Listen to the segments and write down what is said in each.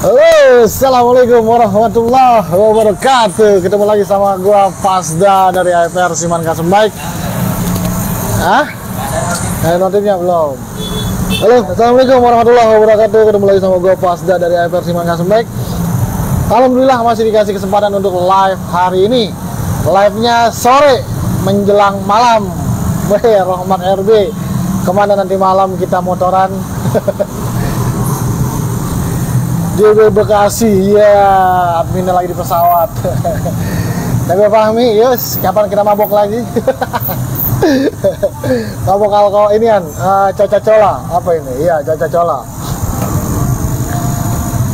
Halo, assalamualaikum warahmatullahi wabarakatuh. Ketemu lagi sama gua Fasda dari AFR Siman Kasem-Bike. Notifnya belum. Halo, assalamualaikum warahmatullahi wabarakatuh. Ketemu lagi sama gua Fasda dari AFR Siman Kasem-Bike. Alhamdulillah masih dikasih kesempatan untuk live hari ini. Live-nya sore menjelang malam. Rahmat RB. Kemana nanti malam kita motoran? JB Bekasi, ya adminnya lagi di pesawat. Tapi Fahmi, yus, kapan kita mabok lagi? Mabok alkohol ini kan, Coca-Cola, apa ini? Iya, Coca-Cola.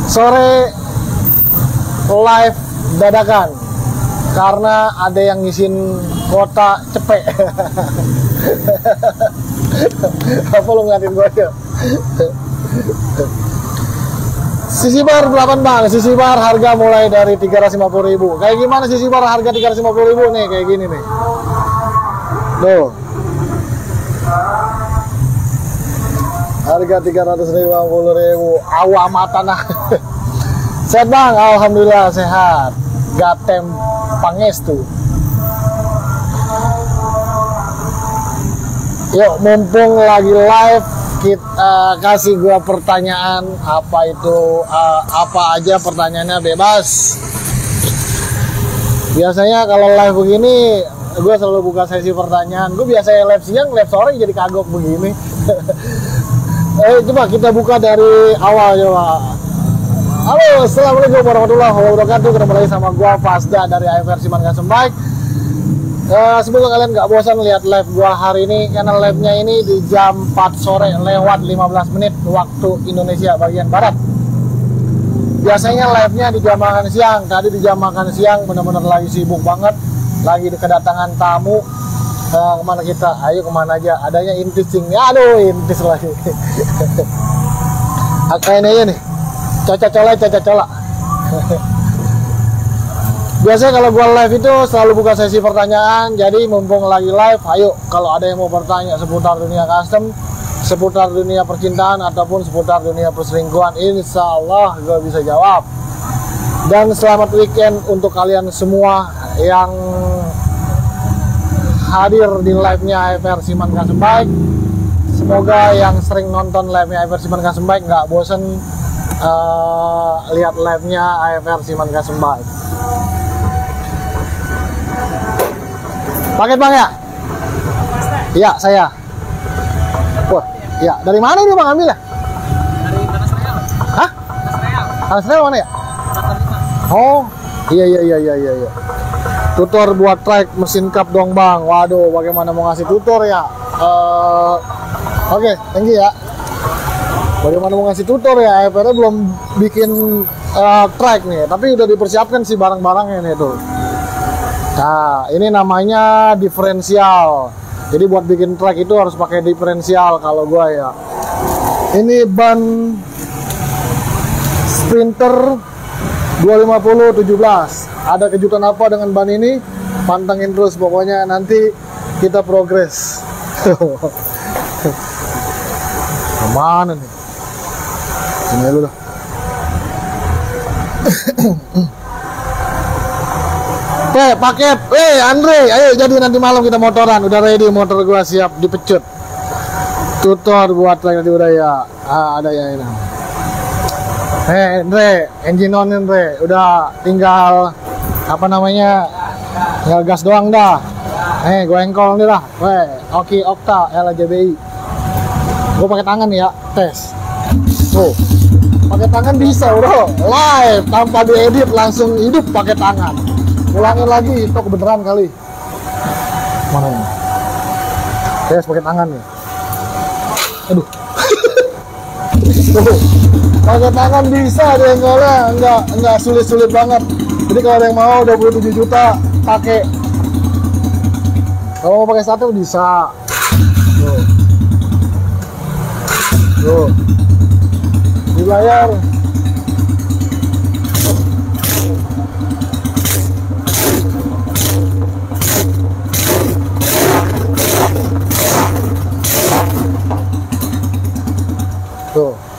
Sore live dadakan, karena ada yang ngisin kota cepek. Apa lu ngeliatin gue ya? Sisi bar 8 bang, sisi bar harga mulai dari 350.000. Kayak gimana sisi bar harga 350.000 nih, kayak gini nih. Tuh. Harga 350.000, awamatan nah. Sehat bang, alhamdulillah sehat. Gatem pangestu. Yuk, mumpung lagi live, kita kasih gua pertanyaan. Apa itu, apa aja pertanyaannya, bebas. Biasanya kalau live begini gua selalu buka sesi pertanyaan. Gua biasanya live siang, live sore jadi kagok begini. Coba kita buka dari awal coba. Halo, assalamualaikum warahmatullahi wabarakatuh. Ketemu lagi sama gua Fasda dari AFR Siman Kasem-Bike. Semoga kalian nggak bosan lihat live gua hari ini, karena live-nya ini di jam 4 sore lewat 15 menit waktu Indonesia bagian Barat. Biasanya live-nya di jam makan siang. Tadi di jam makan siang bener-bener lagi sibuk banget, lagi kedatangan tamu. Kemana kita? Ayo kemana aja? Adanya intis cing. Aduh, intis lagi. Kayak ini aja nih, Coca-Cola. Biasanya kalau gua live itu selalu buka sesi pertanyaan. Jadi mumpung lagi live, ayo kalau ada yang mau bertanya seputar dunia custom, seputar dunia percintaan, ataupun seputar dunia perselingkuhan, insya Allah gue bisa jawab. Dan selamat weekend untuk kalian semua yang hadir di live-nya AFR Siman Kasem-Bike. Semoga yang sering nonton live-nya AFR Siman Kasem-Bike nggak bosen lihat live-nya AFR Siman Kasem-Bike. Paket bang ya? Iya, saya. Wah, ya. Dari mana ini bang ambil ya? Dari Tanas Real. Hah? Tanas Real mana ya? 45. Oh, iya. Tutor buat trike mesin cup dong bang. Waduh, bagaimana mau ngasih tutor ya? Oke, thank you ya. Bagaimana mau ngasih tutor ya? AFR belum bikin trike nih, tapi udah dipersiapkan sih barang-barangnya nih tuh. Nah, ini namanya diferensial. Jadi buat bikin trek itu harus pakai diferensial kalau gua ya. Ini ban Sprinter 250 17. Ada kejutan apa dengan ban ini? Pantengin terus pokoknya, nanti kita progres. Kemana nih? Ini dulu dah. Paket, Andre, ayo jadi nanti malam kita motoran. Udah ready motor gua, siap dipecut. Tutor buat lagi udah ya. Ada ya ini. Andre, engine on Andre. Udah tinggal apa namanya? Tinggal gas doang dah. Gua engkol nih dah. Oke, Okta LJBI. Gua pakai tangan ya, tes. Tuh. Pakai tangan bisa, bro. Live tanpa diedit, langsung hidup pakai tangan. Ulangin lagi, itu kebenaran kali. Mana ini? Tes pakai tangan nih. Aduh. Tuh. Pakai tangan bisa dia enggak sulit-sulit banget. Jadi kalau ada yang mau 27 juta pakai. Kalau mau pakai satu bisa. Tuh. Tuh. Di layar.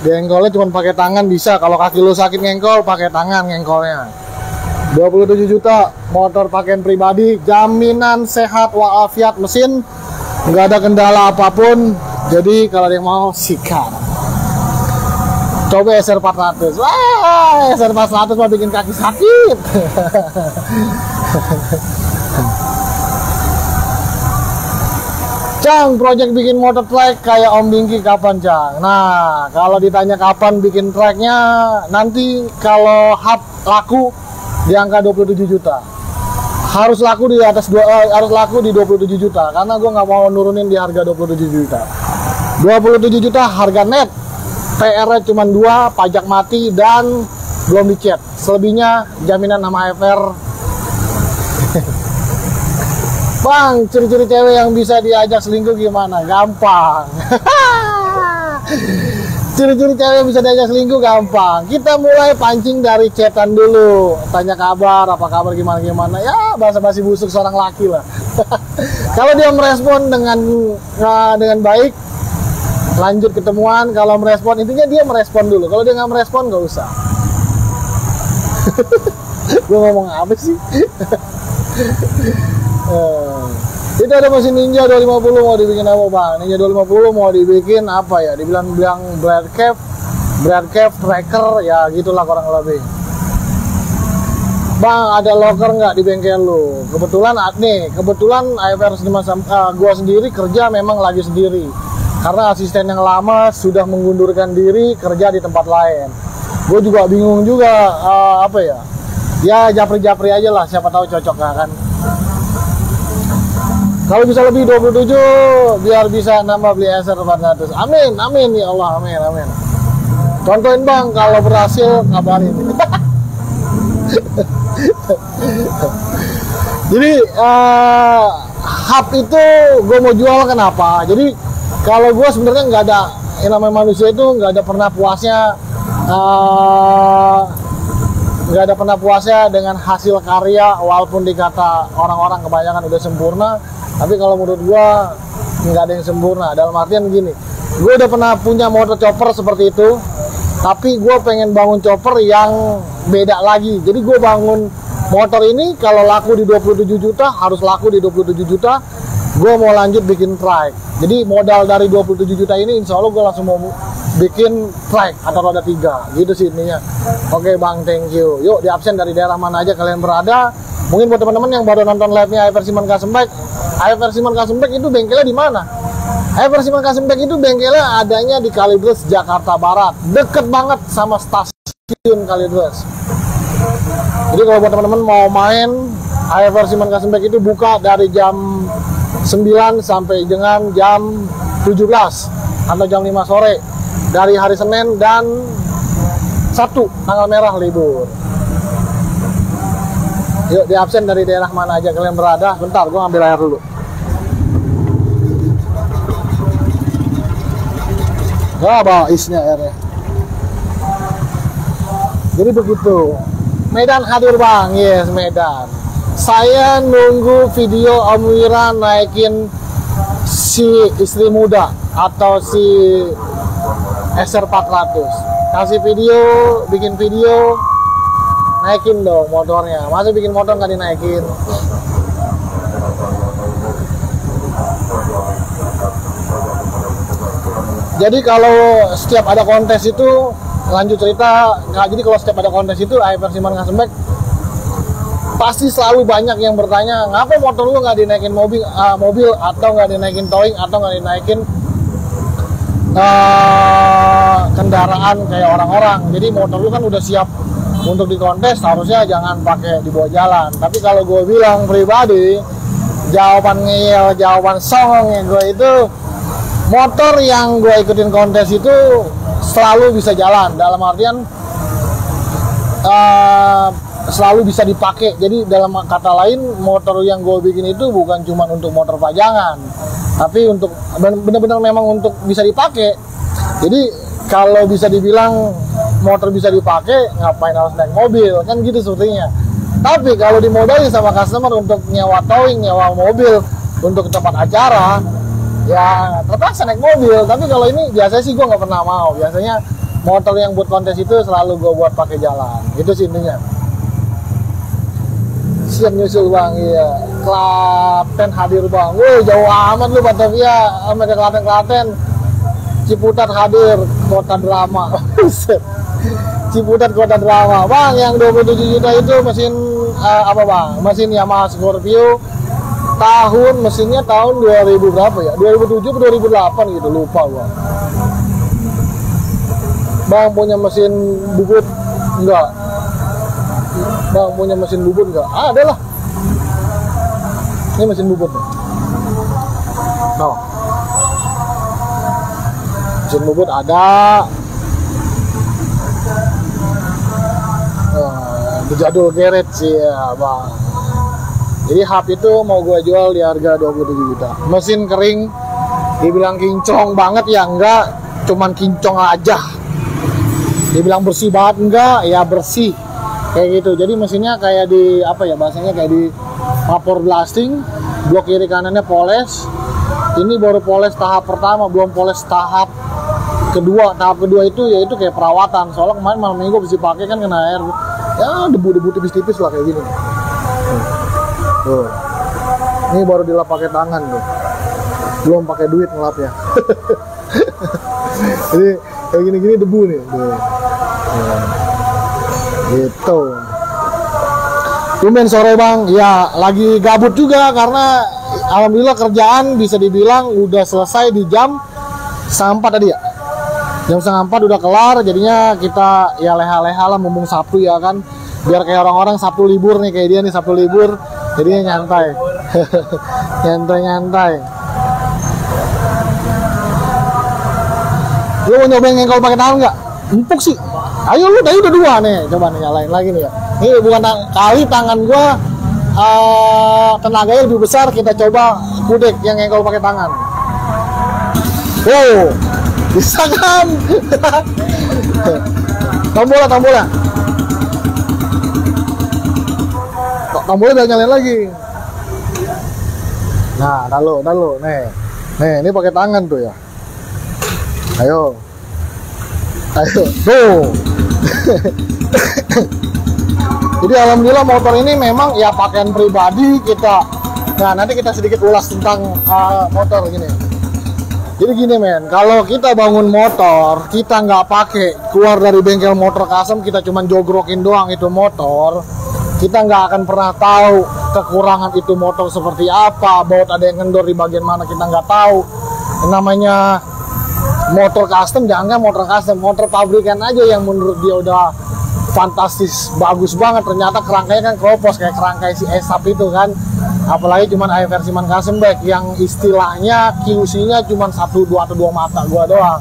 Ngengkolnya cuma pakai tangan bisa. Kalau kaki lu sakit ngengkol, pakai tangan ngengkolnya. 27 juta, motor pakaian pribadi, jaminan sehat walafiat mesin, nggak ada kendala apapun. Jadi kalau ada yang mau sikat. Coba SR 400. Wah, SR 400 mau bikin kaki sakit. Cang, project bikin motor track kayak Om Bingki kapan, Cang? Nah, kalau ditanya kapan bikin tracknya, nanti kalau hub laku di angka 27 juta. Harus laku di atas harus laku di 27 juta karena gue nggak mau nurunin di harga 27 juta. 27 juta harga net. PR-nya cuma 2, pajak mati dan belum dicet. Selebihnya jaminan sama AFR. Bang, ciri-ciri cewek yang bisa diajak selingkuh gimana? Gampang. Ciri-ciri cewek yang bisa diajak selingkuh gampang. Kita mulai pancing dari chatan dulu. Tanya kabar, apa kabar, gimana-gimana. Ya, basa-basi busuk seorang laki lah. Kalau dia merespon dengan baik, lanjut ketemuan. Kalau merespon, intinya dia merespon dulu. Kalau dia nggak merespon, nggak usah. Gue ngomong apa sih? Itu ada mesin Ninja 250 mau dibikin apa, Bang? Ninja 250 mau dibikin apa ya? Dibilang Brad Cave tracker ya gitulah kurang lebih. Bang, ada locker nggak di bengkel lu? Kebetulan AFR gua sendiri kerja memang lagi sendiri. Karena asisten yang lama sudah mengundurkan diri kerja di tempat lain. Gue juga bingung juga apa ya? Ya japri-japri aja lah, siapa tahu cocok kan. Kalau bisa lebih 27 biar bisa nambah beli SR 400. Amin, amin ya Allah, amin, amin. Contohin Bang, kalau berhasil kabarin. Jadi hub itu gue mau jual kenapa? Jadi kalau gue sebenarnya nggak ada yang namanya manusia itu nggak ada pernah puasnya dengan hasil karya walaupun dikata orang-orang kebanyakan udah sempurna. Tapi kalau menurut gua nggak ada yang sempurna. Dalam artian gini, gue udah pernah punya motor chopper seperti itu, tapi gue pengen bangun chopper yang beda lagi. Jadi gue bangun motor ini kalau laku di 27 juta harus laku di 27 juta. Gue mau lanjut bikin trike. Jadi modal dari 27 juta ini insya Allah gue langsung mau bikin trike atau roda 3 gitu sih intinya. Oke Bang, thank you. Yuk di absen dari daerah mana aja kalian berada. Mungkin buat teman-teman yang baru nonton live-nya AFR Siman Custom Bike, AFR Siman Custom Bike itu bengkelnya di mana? AFR Siman Custom Bike itu bengkelnya adanya di Kalideres, Jakarta Barat. Deket banget sama stasiun Kalideres. Jadi kalau buat teman-teman mau main, AFR Siman Custom Bike itu buka dari jam 9 sampai dengan jam 17 atau jam 5 sore dari hari Senin dan Sabtu, tanggal merah libur. Yuk di absen dari daerah mana aja kalian berada. Bentar, gue ngambil air dulu. Bawa isnya airnya. Jadi begitu. Medan hadir Bang, yes Medan. Saya nunggu video Om Wira naikin si istri muda atau si SR 400. Kasih video, bikin video, naikin dong motornya. Masa bikin motor nggak dinaikin? Jadi kalau setiap ada kontes itu lanjut cerita. Nah, jadi kalau setiap ada kontes itu AFR Siman Custom Bike pasti selalu banyak yang bertanya, ngapa motor lu nggak dinaikin mobil atau nggak dinaikin towing atau nggak dinaikin kendaraan kayak orang-orang. Jadi motor lu kan udah siap untuk dikontes, harusnya jangan pakai di bawah jalan. Tapi kalau gue bilang pribadi, jawaban ngeyel, jawaban songong gue itu, motor yang gue ikutin kontes itu selalu bisa jalan. Dalam artian selalu bisa dipakai. Jadi dalam kata lain, motor yang gue bikin itu bukan cuma untuk motor pajangan, tapi untuk benar-benar memang untuk bisa dipakai. Jadi kalau bisa dibilang motor bisa dipakai, ngapain harus naik mobil, kan gitu sepertinya. Tapi kalau dimodalin sama customer untuk nyewa towing, nyewa mobil untuk tempat acara, ya terpaksa naik mobil. Tapi kalau ini biasanya sih gue nggak pernah mau. Biasanya motor yang buat kontes itu selalu gue buat pakai jalan. Itu sih intinya. Siap nyusul bang, iya. Klaten hadir bang. Woi jauh amat lu Batavia sampai ke Klaten. Ciputat hadir, kota drama. Ciputat kota drama. Bang yang 27 juta itu mesin apa bang? Mesin Yamaha Scorpio. Mesinnya tahun 2000 berapa ya? 2007 atau 2008 gitu, lupa gua. Bang punya mesin bubut enggak? Bang punya mesin bubut enggak? Ada lah. Ini mesin bubut nih. No. Mesin bubut ada. Berjadul geret sih ya bang. Jadi hub itu mau gue jual di harga 27 juta. Mesin kering, dibilang kinclong banget ya enggak, cuman kinclong aja. Dibilang bersih banget enggak, ya bersih. Kayak gitu. Jadi mesinnya kayak di apa ya bahasanya, kayak di vapor blasting, blok kiri kanannya poles. Ini baru poles tahap pertama, belum poles tahap kedua. Tahap kedua itu yaitu kayak perawatan. Soalnya kemarin malam minggu bisa pakai kan kena air. Ya debu-debu tipis-tipis lah kayak gini. Tuh. Ini baru dilap pakai tangan tuh. Belum pakai duit ngelapnya. Jadi kayak gini-gini debu nih. Tuh. Gitu. Tumben sore bang, ya lagi gabut juga karena alhamdulillah kerjaan bisa dibilang udah selesai di jam 4 tadi ya. Jam 4 udah kelar, jadinya kita ya leha-leha lah mumpung Sabtu ya kan. Biar kayak orang-orang Sabtu libur nih, kayak dia nih Sabtu libur, jadinya nyantai. Nyantai-nyantai. Lu mau nyobain ngengkol pakai tangan nggak? Empuk sih. Ayo lu, udah dua nih, coba nih nyalain lagi nih ya. Ini bukan kali tangan gua tenaganya lebih besar, kita coba kudek yang ngengkol pakai tangan. Wow, bisa kan? Tombolnya. Tombolnya udah nyalain lagi. Nah, tahu, nih, ini pakai tangan tuh ya. Ayo, tuh. Jadi alhamdulillah motor ini memang ya pakaian pribadi kita. Nah, nanti kita sedikit ulas tentang motor gini. Jadi gini men, kalau kita bangun motor, kita nggak pakai keluar dari bengkel motor custom, kita cuman jogrokin doang itu motor. Kita nggak akan pernah tahu kekurangan itu motor seperti apa, baut ada yang kendor di bagian mana kita nggak tahu. Namanya motor custom, jangan motor custom, motor pabrikan aja yang menurut dia udah fantastis, bagus banget. Ternyata kerangkanya kan kropos kayak kerangkai si Esap itu kan. Apalagi cuman versi Man Custom Bike yang istilahnya QC-nya cuman 1, 2 atau 2 mata gua doang.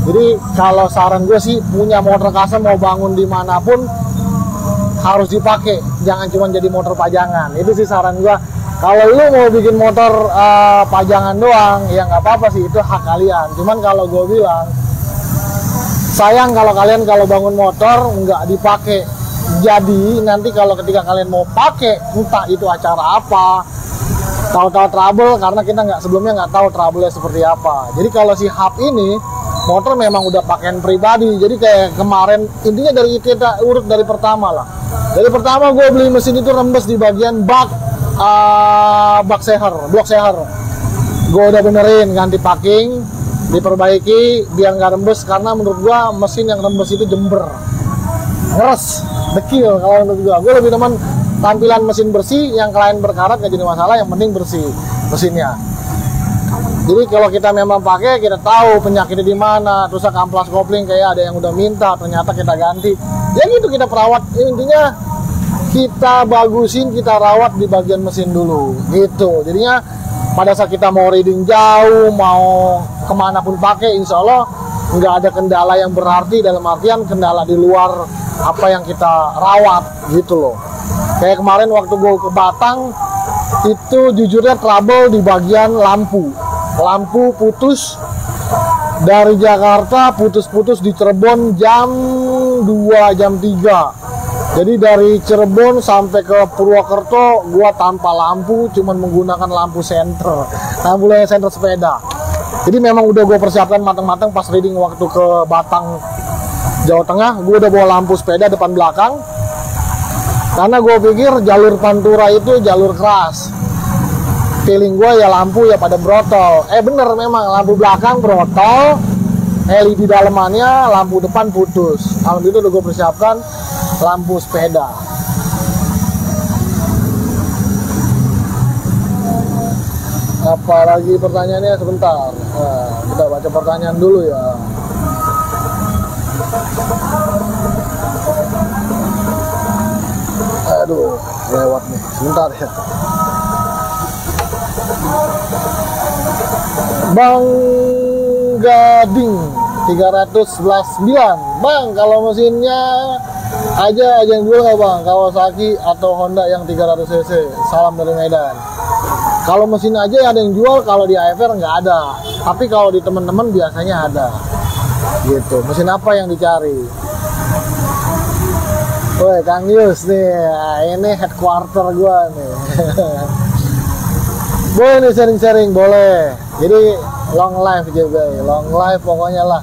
Jadi kalau saran gue sih punya motor custom mau bangun dimanapun harus dipakai, jangan cuma jadi motor pajangan. Itu sih saran gua. Kalau lu mau bikin motor pajangan doang, ya nggak apa-apa sih, itu hak kalian. Cuman kalau gue bilang, sayang kalau kalian kalau bangun motor nggak dipakai. Jadi nanti kalau ketika kalian mau pakai, entah itu acara apa, tahu-tahu trouble karena kita sebelumnya nggak tahu trouble-nya seperti apa. Jadi kalau si hub ini motor memang udah pakaian pribadi. Jadi kayak kemarin, intinya dari kita urut dari pertama lah. Dari pertama gue beli mesin itu rembes di bagian blok seher. Gue udah benerin, ganti packing, diperbaiki biar nggak rembes, karena menurut gue mesin yang rembes itu jember, ngeres, dekil. Kalau menurut gue lebih teman tampilan mesin bersih, yang klien berkarat nggak jadi masalah, yang penting bersih mesinnya. Jadi kalau kita memang pakai, kita tahu penyakitnya di mana, terus amplas kopling kayak ada yang udah minta, ternyata kita ganti. Ya gitu, kita perawat. Intinya kita bagusin, kita rawat di bagian mesin dulu, gitu. Jadinya pada saat kita mau reading jauh, mau kemana pun pakai, insya Allah nggak ada kendala yang berarti, dalam artian kendala di luar apa yang kita rawat, gitu loh. Kayak kemarin waktu gue ke Batang, itu jujurnya trouble di bagian lampu putus dari Jakarta, putus di Cirebon jam 2, jam 3. Jadi dari Cirebon sampai ke Purwokerto gua tanpa lampu, cuman menggunakan lampu senter sepeda. Jadi memang udah gue persiapkan matang-matang pas reading waktu ke Batang Jawa Tengah, gue udah bawa lampu sepeda depan belakang. Karena gue pikir jalur Pantura itu jalur keras. Feeling gue ya lampu ya pada brotol. Bener memang lampu belakang brotol, LED dalemannya, lampu depan putus. Alhamdulillah udah gue persiapkan lampu sepeda. Apalagi pertanyaannya sebentar. Kita baca pertanyaan dulu ya. Aduh, lewat nih. Sebentar ya. Bang Gading 311.9. Bang, kalau mesinnya aja yang jual nggak bang? Kawasaki atau Honda yang 300 cc? Salam dari Medan. Kalau mesin aja ada yang jual, kalau di AFR nggak ada. Tapi kalau di teman-teman biasanya ada. Gitu. Mesin apa yang dicari? Woi, Kang Yus nih, ini headquarter gua nih. Boleh nih sharing-sharing, boleh. Jadi long life juga, long life pokoknya lah.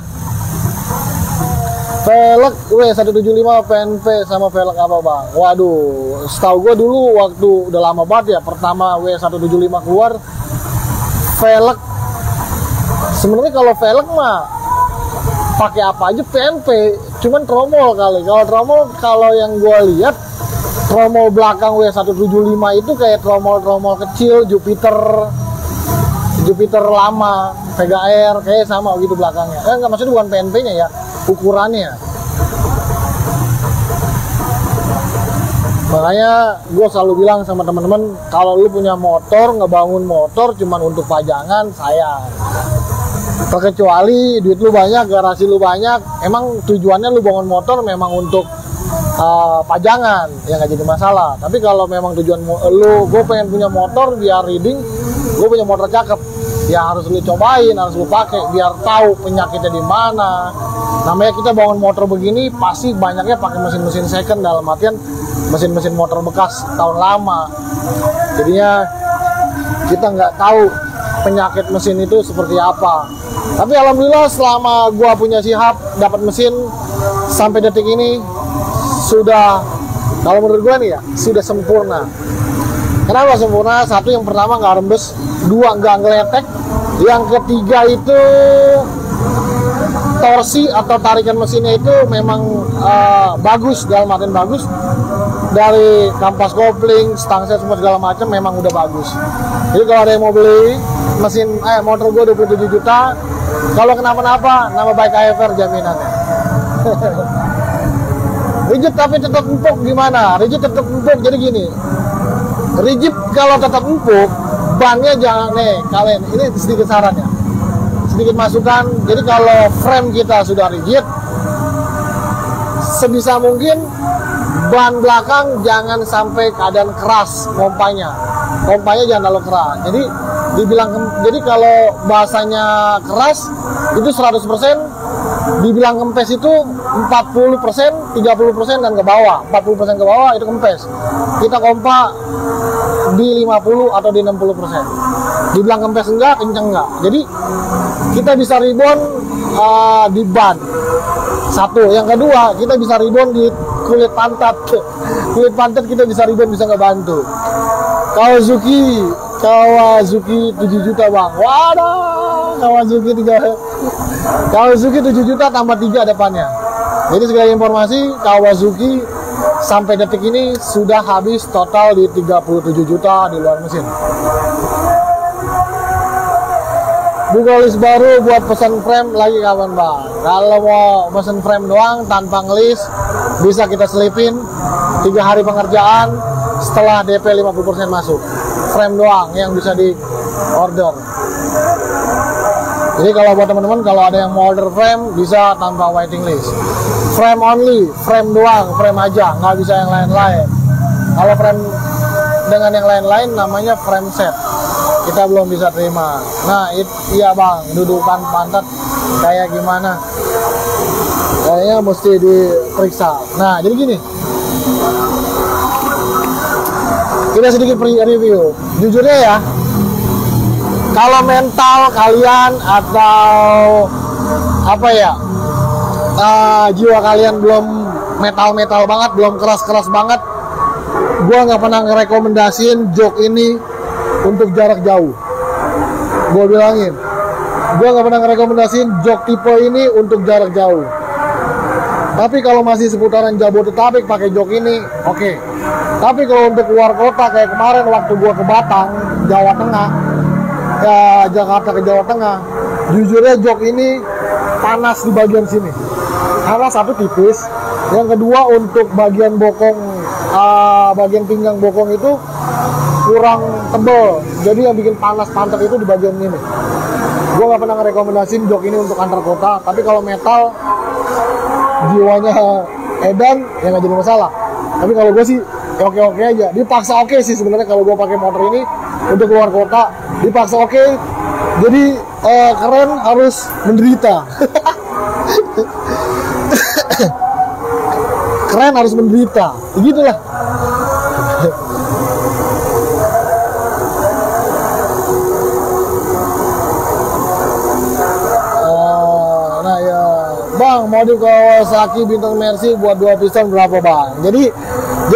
Velg W175 PNP sama velg apa bang? Waduh, setahu gue dulu waktu udah lama banget ya, pertama W175 keluar, velg. Sebenarnya kalau velg mah pakai apa aja PNP, cuman tromol kali. Kalau tromol, kalau yang gue lihat tromol belakang W175 itu kayak tromol-tromol kecil Jupiter lama, Vega Air, kayak sama gitu belakangnya. Enggak, maksudnya bukan PNP-nya ya, ukurannya. Makanya gue selalu bilang sama teman-teman, kalau lu punya motor, ngebangun motor cuman untuk pajangan, sayang. Terkecuali duit lu banyak, garasi lu banyak, emang tujuannya lu bangun motor memang untuk pajangan, ya nggak jadi masalah. Tapi kalau memang tujuan lu, gue pengen punya motor biar reading, gue punya motor cakep, ya harus lu cobain, harus lu pakai biar tahu penyakitnya di mana. Namanya kita bangun motor begini pasti banyaknya pakai mesin-mesin second, dalam artian mesin-mesin motor bekas tahun lama. Jadinya kita nggak tahu penyakit mesin itu seperti apa. Tapi alhamdulillah selama gua punya Shihab dapat mesin sampai detik ini sudah, kalau menurut gua nih ya, sudah sempurna. Kenapa sempurna? Satu, yang pertama nggak rembes, dua nggak ngeletek, yang ketiga itu torsi atau tarikan mesinnya itu memang bagus, dalam artian bagus. Dari kampas kopling, stang set semua segala macam memang udah bagus. Jadi kalau ada yang mau beli mesin motor gue 27 juta, kalau kenapa-napa nama baik AFR jaminannya. Rigid tapi tetap empuk gimana? Rigid tetap empuk, jadi gini. Rigid kalau tetap empuk, bannya jangan kalian, ini sedikit saran ya, sedikit masukan. Jadi kalau frame kita sudah rigid, sebisa mungkin ban belakang jangan sampai keadaan keras pompanya jangan terlalu keras. Jadi kalau bahasanya keras itu 100%, dibilang kempes itu 40%, 30% dan ke bawah. 40% ke bawah itu kempes. Kita kompa di 50 atau di 60%. Dibilang kempes enggak, kenceng enggak. Jadi kita bisa rebound di ban. Satu, yang kedua kita bisa rebound di kulit pantat. Kulit pantat kita bisa rebound, bisa ngebantu. Kawasaki 7 juta bang. Waduh, Kawasaki 7 juta tambah 3 depannya. Jadi segala informasi, Kawasaki sampai detik ini sudah habis total di 37 juta di luar mesin. Buka list baru buat pesan frame lagi kapan bang? Kalau mau pesan frame doang tanpa ngelis, bisa kita selipin 3 hari pengerjaan setelah DP 50% masuk. Frame doang yang bisa di order. Jadi kalau buat teman-teman, kalau ada yang mau order frame bisa tanpa waiting list. Frame only, frame doang, frame aja, nggak bisa yang lain-lain. Kalau frame dengan yang lain-lain namanya frame set, kita belum bisa terima. Nah iya bang, dudukan pantat kayak gimana? Kayaknya mesti diperiksa. Nah jadi gini, kita sedikit review. Jujurnya ya, kalau mental kalian atau apa ya, jiwa kalian belum metal-metal banget, belum keras-keras banget, gua nggak pernah ngerekomendasiin jok ini untuk jarak jauh. Gua bilangin, gua nggak pernah ngerekomendasiin jok tipe ini untuk jarak jauh. Tapi kalau masih seputaran Jabodetabek pakai jok ini, oke. Tapi kalau untuk keluar kota kayak kemarin waktu gua ke Batang, Jawa Tengah, ya Jakarta ke Jawa Tengah, jujurnya jok ini panas di bagian sini. Karena satu tipis, yang kedua untuk bagian bokong, bagian pinggang bokong itu kurang tebal, jadi yang bikin panas pantat itu di bagian ini. Gue nggak pernah ngerekomendasiin jok ini untuk antar kota, tapi kalau metal jiwanya edan ya nggak jadi masalah. Tapi kalau gue sih ya oke aja, dipaksa oke sih sebenarnya kalau gue pakai motor ini untuk keluar kota dipaksa oke. Jadi keren harus menderita. Keren harus menderita, begitulah. Nah ya, Bang, modif Kawasaki Bintang Mercy buat 2 piston berapa, Bang? Jadi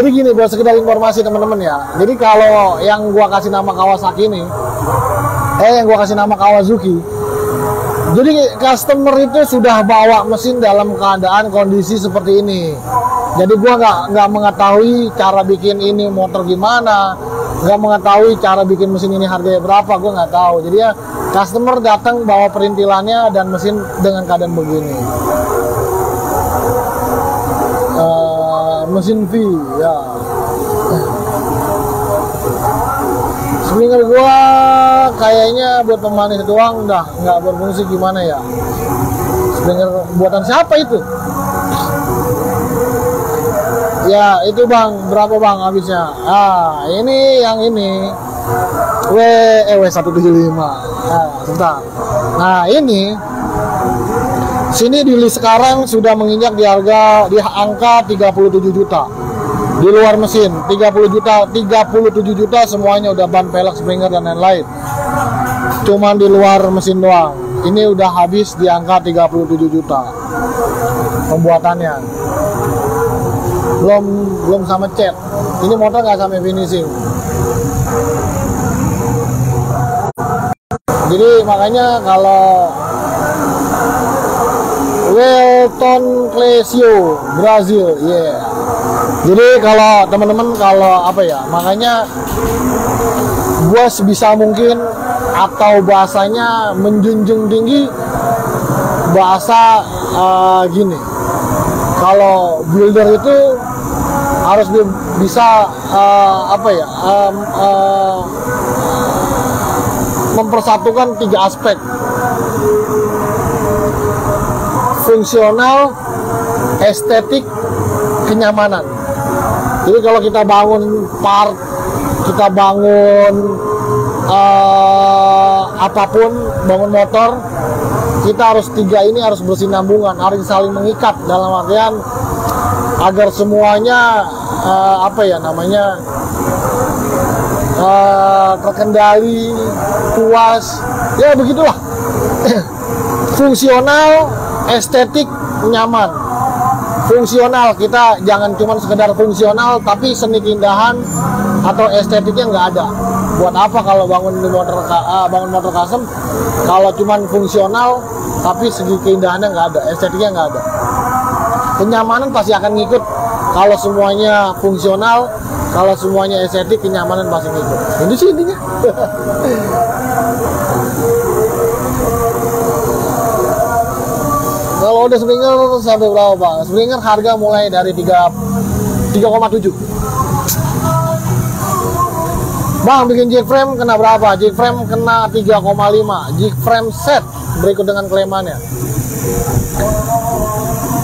gini, buat sekedar informasi teman-teman ya. Jadi kalau yang gua kasih nama Kawasaki ini, yang gua kasih nama Kawazuki, jadi customer itu sudah bawa mesin dalam keadaan kondisi seperti ini. Jadi gua nggak mengetahui cara bikin ini motor gimana, nggak mengetahui cara bikin mesin ini harganya berapa, gua nggak tahu. Jadi ya customer datang bawa perintilannya dan mesin dengan keadaan begini. Mesin V ya. Springer gua kayaknya buat pemanis doang, dah nggak berfungsi, gimana ya? Springer buatan siapa itu? Ya itu Bang, berapa Bang habisnya? Ini yang ini W175. Sebentar. Nah ini sini di list sekarang sudah menginjak di harga di angka 37 juta. Di luar mesin 37 juta semuanya udah ban pelek Springer dan lain-lain. Cuman di luar mesin doang. Ini udah habis di angka 37 juta pembuatannya. Belum sama cat. Ini motor nggak sampai finishing. Jadi makanya kalau Welton Clesio Brazil, yeah. Jadi kalau teman-teman makanya gue sebisa mungkin atau bahasanya menjunjung tinggi bahasa gini. Kalau builder itu harus bisa mempersatukan 3 aspek: fungsional, estetik, kenyamanan. Jadi kalau kita bangun part, kita bangun apapun, bangun motor, kita harus 3 ini harus bersinambungan, harus saling mengikat, dalam artian agar semuanya terkendali, puas, ya begitulah. Fungsional, estetik, nyaman. Fungsional, kita jangan cuma sekedar fungsional, tapi seni keindahan atau estetiknya nggak ada. Buat apa kalau bangun motor custom kalau cuma fungsional tapi segi keindahannya nggak ada, estetiknya nggak ada. Kenyamanan pasti akan ngikut. Kalau semuanya fungsional, kalau semuanya estetik, kenyamanan pasti ngikut. Itu sih intinya. Kalau udah Springer sampai berapa Bang? Springer harga mulai dari 3,7. Bang, bikin jig frame kena berapa? Jig frame kena 3,5. Jig frame set berikut dengan klaimannya.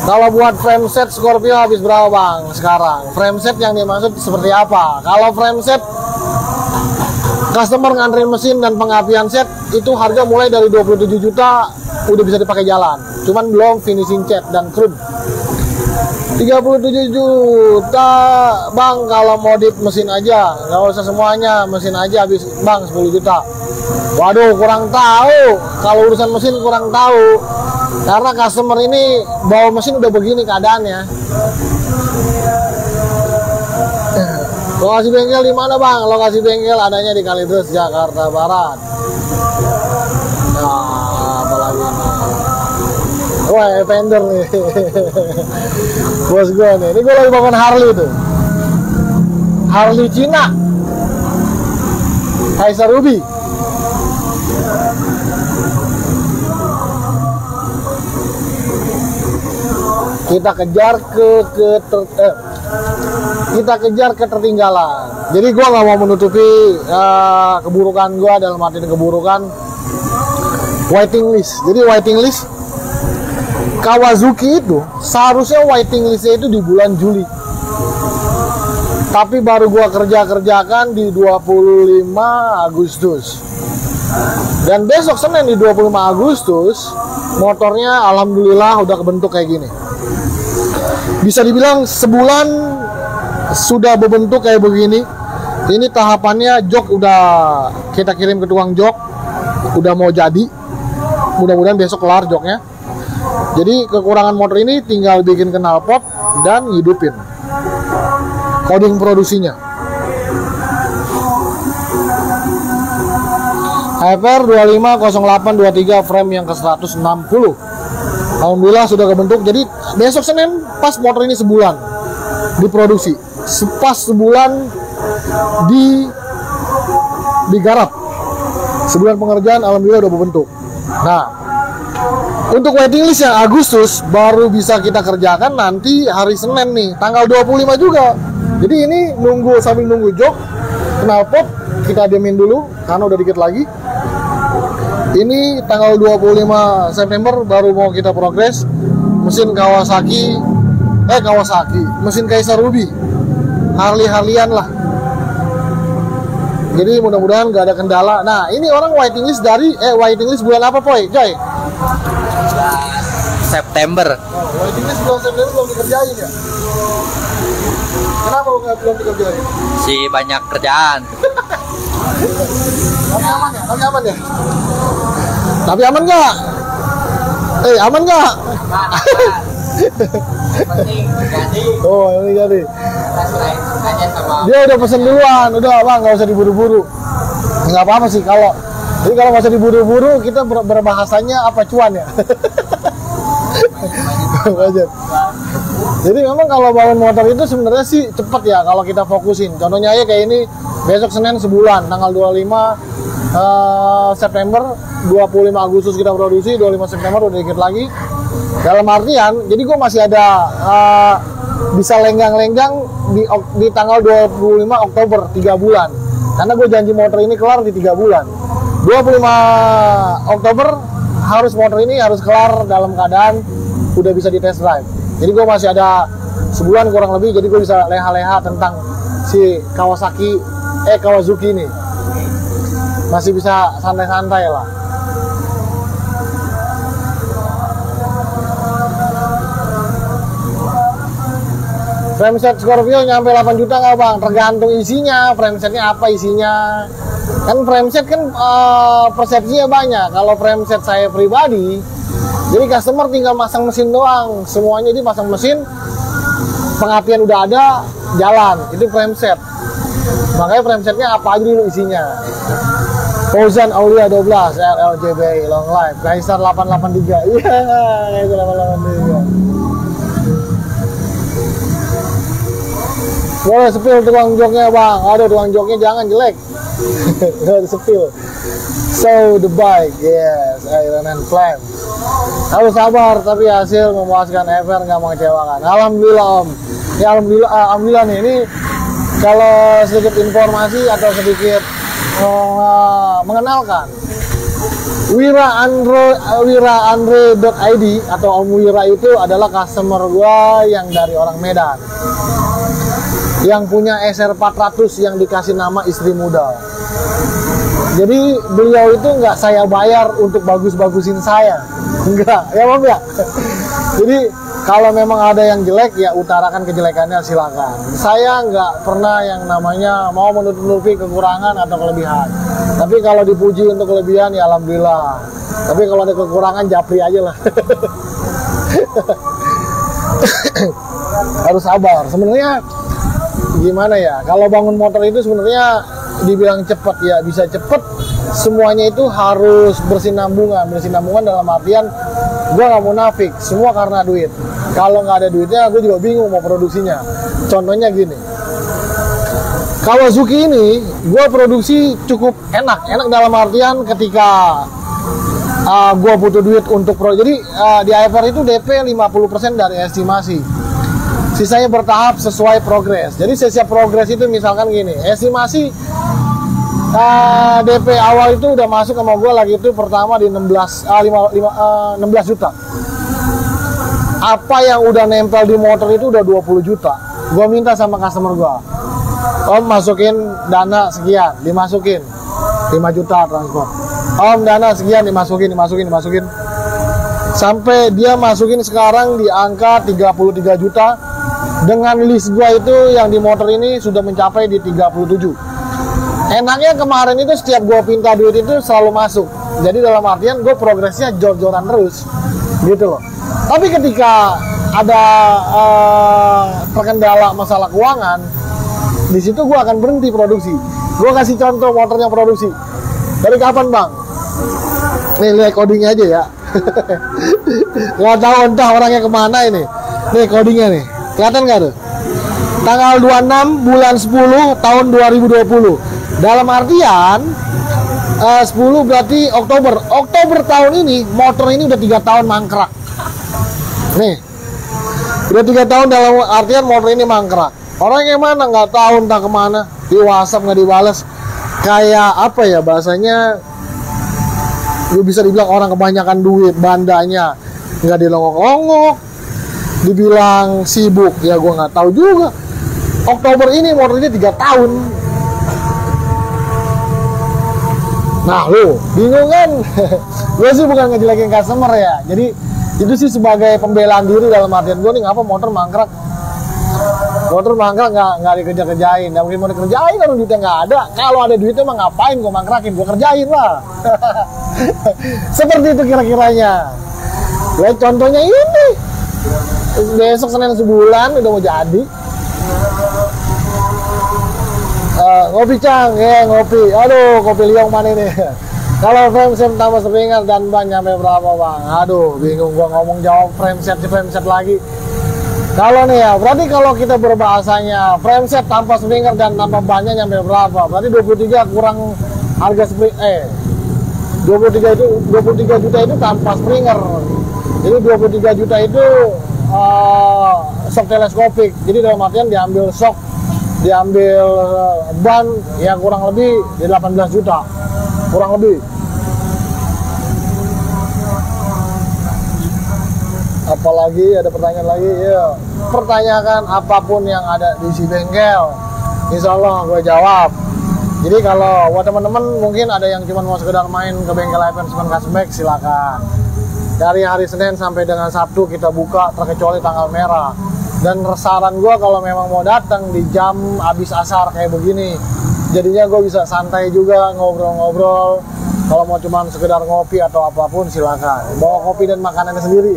Kalau buat frame set Scorpio habis berapa Bang sekarang? Frame set yang dimaksud seperti apa? Kalau frame set customer nganterin mesin dan pengapian set itu harga mulai dari 27 juta udah bisa dipakai jalan. Cuman belum finishing cat dan chrome. 37 juta bang, kalau modif mesin aja, nggak usah semuanya, mesin aja habis bang 10 juta. Waduh, kurang tahu, kalau urusan mesin kurang tahu, karena customer ini bawa mesin udah begini keadaannya. Lokasi bengkel di mana bang? Lokasi bengkel adanya di Kalideres, Jakarta Barat. Nah, apalagi ini. Wah, Fender nih. Bos gue nih. Ini gue lagi bangun Harley tuh. Harley Cina. Kaiser Ruby. Kita kejar kita kejar ketertinggalan. Jadi gue nggak mau menutupi keburukan gue, dalam arti keburukan waiting list. Jadi waiting list Kawasaki itu seharusnya waiting listnya itu di bulan Juli, tapi baru gue kerjakan di 25 Agustus. Dan besok Senin di 25 Agustus motornya alhamdulillah udah kebentuk kayak gini. Bisa dibilang sebulan sudah berbentuk kayak begini. Ini tahapannya, jok udah kita kirim ke tukang jok, udah mau jadi. Mudah-mudahan besok kelar joknya. Jadi kekurangan motor ini tinggal bikin knalpot dan hidupin coding produksinya. HFR 250823 frame yang ke 160. Alhamdulillah sudah kebentuk. Jadi besok Senin pas motor ini sebulan diproduksi, pas sebulan digarap, sebulan pengerjaan alhamdulillah udah berbentuk. Nah, untuk waiting list yang Agustus baru bisa kita kerjakan nanti hari Senin nih, tanggal 25 juga. Jadi ini sambil nunggu jok, knalpot kita diemin dulu karena udah dikit lagi. Ini tanggal 25 September baru mau kita progres. Mesin Kawasaki, mesin Kaiser Ruby, Harley-Harleyan lah. Jadi mudah-mudahan nggak ada kendala. Nah, ini orang waiting list bulan apa, Poy? Joy? September. Waiting list bulan September belum dikerjain ya? Kenapa belum dikerjain? Si banyak kerjaan. Tapi aman ya? Tapi aman nggak? Aman nggak? Oh, ini jadi. Dia udah pesen duluan, udah bang, nggak usah diburu-buru. Nggak apa-apa sih jadi kalau nggak usah diburu-buru, kita berbahasanya apa cuan ya. Jadi memang kalau bangun motor itu sebenarnya sih cepet ya kalau kita fokusin. Contohnya aja kayak ini, besok Senin sebulan, tanggal 25 September, 25 Agustus kita produksi, 25 September udah dikit lagi. Dalam artian, jadi gue masih ada bisa lenggang-lenggang di tanggal 25 Oktober, 3 bulan. Karena gue janji motor ini kelar di 3 bulan. 25 Oktober motor ini harus kelar dalam keadaan udah bisa di test drive. Jadi gue masih ada sebulan kurang lebih, jadi gue bisa leha-leha tentang si Kawasaki ini. Masih bisa santai-santai lah. Frameset Scorpio nyampe 8 juta nggak bang? Tergantung isinya, framesetnya apa isinya. Kan frameset kan persepsinya banyak. Kalau frameset saya pribadi, jadi customer tinggal masang mesin doang. Semuanya dia masang mesin, pengapian udah ada, jalan. Itu frameset. Makanya framesetnya apa aja dulu isinya. Fauzan Aulia 12, LLJB Long Life, Kaiser 883. Iya, Kaiser 883. Boleh sepil tukang joknya bang. Aduh, tukang joknya jangan jelek. Sepil. So the bike, yes, Iron and Flame. Harus sabar, tapi hasil memuaskan, FR nggak mengecewakan. Alhamdulillah om. Ya alhamdulillah nih. Ini kalau sedikit informasi atau sedikit mengenalkan, WiraAndre.id atau Om Wira itu adalah customer gua yang dari orang Medan, yang punya SR400 yang dikasih nama istri muda. Jadi beliau itu nggak saya bayar untuk bagus-bagusin saya, enggak, ya om ya. Jadi Kalau memang ada yang jelek ya utarakan kejelekannya, silakan. Saya nggak pernah yang namanya mau menutupi kekurangan atau kelebihan. Tapi kalau dipuji untuk kelebihan ya alhamdulillah. Tapi kalau ada kekurangan japri aja lah. Harus sabar. Sebenarnya gimana ya? Kalau bangun motor itu sebenarnya dibilang cepat ya bisa cepat. Semuanya itu harus bersinambungan dalam artian gue nggak munafik, semua karena duit. Kalau nggak ada duitnya, gue juga bingung mau produksinya. Contohnya gini, Kawasaki ini gue produksi cukup enak dalam artian ketika gue butuh duit untuk jadi di AFR itu DP 50% dari estimasi. Sisanya bertahap sesuai progres. Jadi setiap progres itu misalkan gini, estimasi DP awal itu udah masuk sama gue lagi itu pertama di 16 juta. Apa yang udah nempel di motor itu udah 20 juta. Gue minta sama customer gue, Om masukin dana sekian, dimasukin 5 juta transport. Om dana sekian dimasukin. Sampai dia masukin sekarang di angka 33 juta. Dengan list gue itu yang di motor ini sudah mencapai di 37. Enaknya kemarin itu setiap gue pinta duit itu selalu masuk. Jadi dalam artian gue progresnya jor-joran terus gitu loh. Tapi ketika ada terkendala masalah keuangan, di situ gue akan berhenti produksi. Gue kasih contoh motornya produksi. Dari kapan bang? Nih lihat codingnya aja ya. Nggak tahu entah orangnya kemana ini. Nih codingnya nih, kelihatan nggak tuh? Tanggal 26 bulan 10 tahun 2020. Dalam artian 10 berarti Oktober tahun ini motor ini udah 3 tahun mangkrak. Nih udah 3 tahun dalam artian motor ini mangkrak. Orang yang mana nggak tahu entah kemana, di WhatsApp nggak dibales. Kayak apa ya bahasanya, lu bisa dibilang orang kebanyakan duit, bandanya nggak dilongok-longok, dibilang sibuk ya gue nggak tahu juga. Oktober ini motor ini 3 tahun. Nah lu bingung kan? Gue sih bukan ngejelekin customer ya. Jadi itu sih sebagai pembelaan diri dalam artian gue nih ngapa motor mangkrak. Motor mangkrak nggak dikejar-kerjain. Nggak mungkin mau dikerjain kalau duitnya nggak ada. Kalau ada duitnya mah ngapain gue mangkrakin? Gue kerjain lah. Seperti itu kira-kiranya. Lihat contohnya ini. Besok Senin sebulan udah mau jadi. Ngopi Cang, ya ngopi. Aduh, kopi liong mana ini? Kalau frame set tambah springer dan ban nyampe berapa bang? Aduh, bingung gua ngomong jawab frame set lagi. Kalau nih ya, berarti kalau kita berbahasanya frame set tanpa springer dan tanpa bannya nyampe berapa? Berarti 23 kurang harga 23 juta itu tanpa springer. Jadi 23 juta itu shock teleskopik. Jadi dalam artian diambil shock, diambil ban yang kurang lebih di 18 juta kurang lebih. Apalagi ada pertanyaan lagi ya, pertanyakan apapun yang ada di si bengkel, insya Allah gue jawab. Jadi kalau buat teman-teman mungkin ada yang cuma mau sekedar main ke bengkel AFR Custom Bike, silakan. Dari hari Senin sampai dengan Sabtu kita buka terkecuali tanggal merah. Dan saran gue kalau memang mau datang di jam habis asar kayak begini, jadinya gue bisa santai juga ngobrol-ngobrol. Kalau mau cuman sekedar ngopi atau apapun silakan. Bawa kopi dan makanannya sendiri.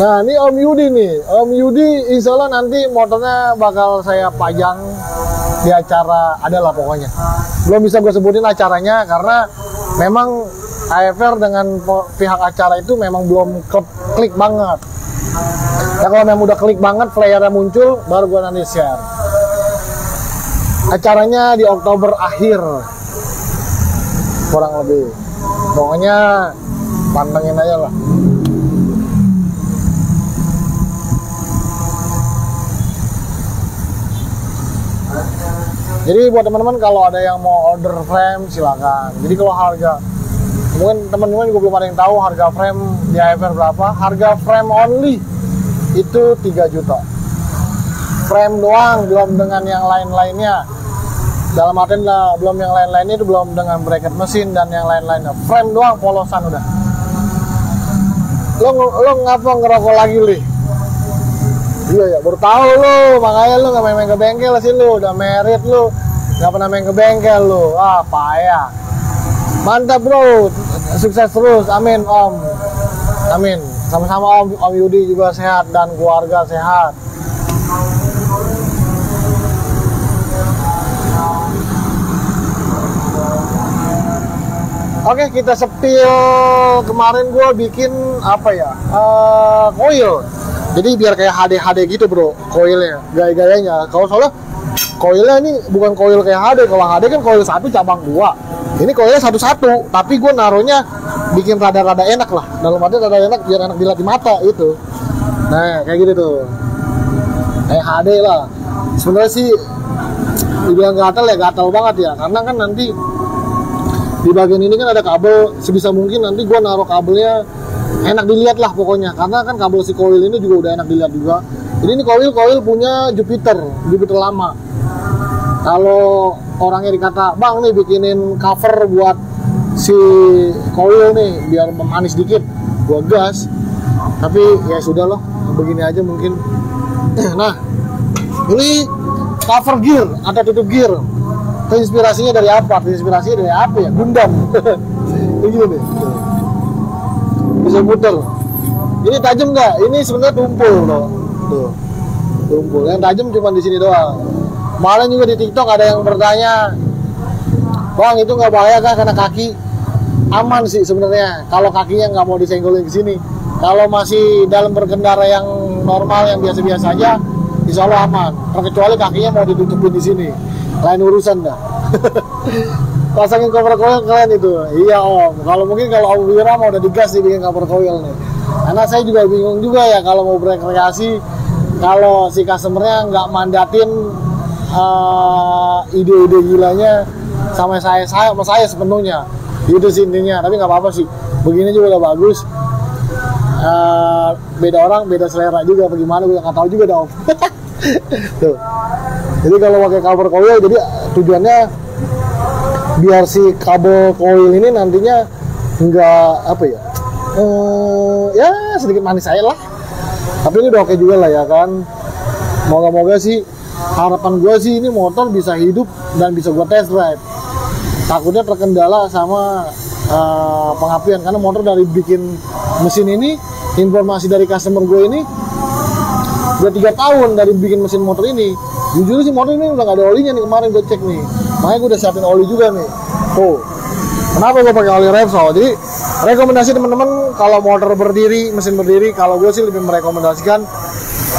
Nah ini Om Yudi nih, Om Yudi insya Allah nanti motornya bakal saya pajang di acara, adalah pokoknya. Belum bisa gue sebutin acaranya karena memang AFR dengan pihak acara itu memang belum klik banget. Ya kalau memang udah klik banget, flyernya muncul, baru gue nanti share. Acaranya di Oktober akhir, kurang lebih. Pokoknya pantengin aja lah. Jadi buat teman-teman kalau ada yang mau order frame silakan. Jadi kalau harga, mungkin teman-teman juga belum ada yang tahu harga frame di AFR berapa. Harga frame only itu 3 juta. Frame doang, belum dengan yang lain-lainnya. Dalam artian lah, belum yang lain-lainnya itu belum dengan bracket mesin dan yang lain-lainnya. Frame doang polosan udah. Lo ngapa ngerokok lagi li? Iya ya, baru tahu lo, makanya lo nggak main-main ke bengkel sih lo, udah merit lo, nggak pernah main ke bengkel lo, payah. Mantap bro, sukses terus, amin om, amin. Sama-sama om Yudi juga sehat dan keluarga sehat. Oke, kita sepil. Kemarin gue bikin apa ya, coil. Jadi biar kayak HD gitu bro, coilnya, gaya-gayanya. Kalau soalnya coilnya ini bukan coil kayak HD. Kalau HD kan coil 1 cabang 2. Ini coilnya 1, tapi gue naruhnya bikin rada-rada enak lah. Dalam arti rada enak biar enak dilihat di mata itu. Nah kayak gitu tuh, kayak HD lah. Sebenarnya sih dibilang gatal ya gatal banget ya, karena kan nanti di bagian ini kan ada kabel, sebisa mungkin nanti gue naruh kabelnya enak dilihat lah pokoknya, karena kan kabel si coil ini juga udah enak dilihat juga. Jadi ini coil punya Jupiter lama. Kalau orangnya dikata, bang nih bikinin cover buat si coil nih biar memanis dikit, gua gas. Tapi ya sudah loh, begini aja mungkin. Nah ini cover gear atau tutup gear, inspirasinya dari apa? Inspirasinya dari apa ya? Gundam. Begini deh. Bisa muter. Ini tajam nggak? Ini sebenarnya tumpul loh. Tuh. Tumpul. Yang tajam cuma di sini doang. Malah juga di TikTok ada yang bertanya, bang itu nggak bahaya kah karena kaki? Aman sih sebenarnya. Kalau kakinya nggak mau disenggolin ke sini. Kalau masih dalam berkendara yang normal yang biasa-biasa aja, insya Allah aman. Terkecuali kakinya mau ditutupin di sini. Lain urusan dah. Pasangin cover coil keren itu. Iya om. Kalau mungkin kalau Om Wira mau udah digas nih bikin cover coil nih. Karena saya juga bingung juga ya kalau mau berekreasi, kalau si customernya nggak mandatin ide-ide gilanya sama saya sepenuhnya. Itu sih intinya. Tapi nggak apa-apa sih. Begini juga udah bagus. Beda orang, beda selera juga. Bagaimana gue nggak tahu juga dah om. Tuh. Jadi kalau pakai cover coil, jadi tujuannya biar si kabel coil ini nantinya nggak apa ya, ya sedikit manis saya lah. Tapi ini udah oke juga lah ya kan. Moga-moga sih, harapan gue sih ini motor bisa hidup dan bisa gue test drive. Takutnya terkendala sama pengapian, karena motor dari bikin mesin ini, informasi dari customer gue ini udah 3 tahun dari bikin mesin motor ini. Jujur sih motor ini udah gak ada olinya nih, kemarin gue cek nih. Makanya gue udah siapin oli juga nih. Tuh. Kenapa gue pakai oli Repsol? Jadi rekomendasi teman-teman kalau motor berdiri, mesin berdiri, kalau gue sih lebih merekomendasikan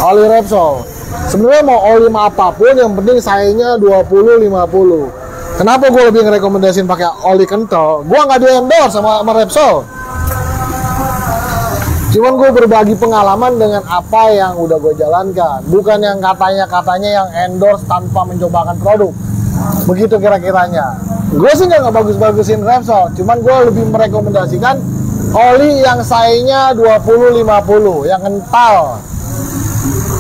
oli Repsol. Sebenarnya mau oli apapun yang penting sayangnya 20-50. Kenapa gue lebih ngerekomendasiin pakai oli kental? Gue nggak di-endorse sama Repsol. Cuman gue berbagi pengalaman dengan apa yang udah gue jalankan. Bukan yang katanya yang endorse tanpa mencobakan produk. Begitu kira-kiranya. Gue sih nggak bagus-bagusin Repsol. Cuman gue lebih merekomendasikan oli yang sayangnya 20-50. Yang kental.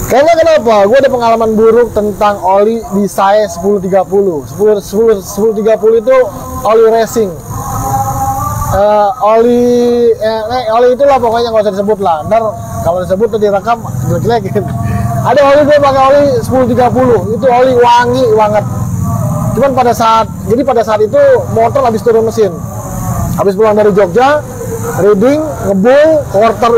Karena kenapa? Gue ada pengalaman buruk tentang oli di saya 1030. 1030 itu oli racing. Oli itulah pokoknya nggak usah disebut lah. Ntar kalau disebut tuh direkam jelek-jelek gitu. Ada oli gue pakai oli 1030, itu oli wangi banget. Cuman pada saat itu motor habis turun mesin, habis pulang dari Jogja, reading, ngebul, quarter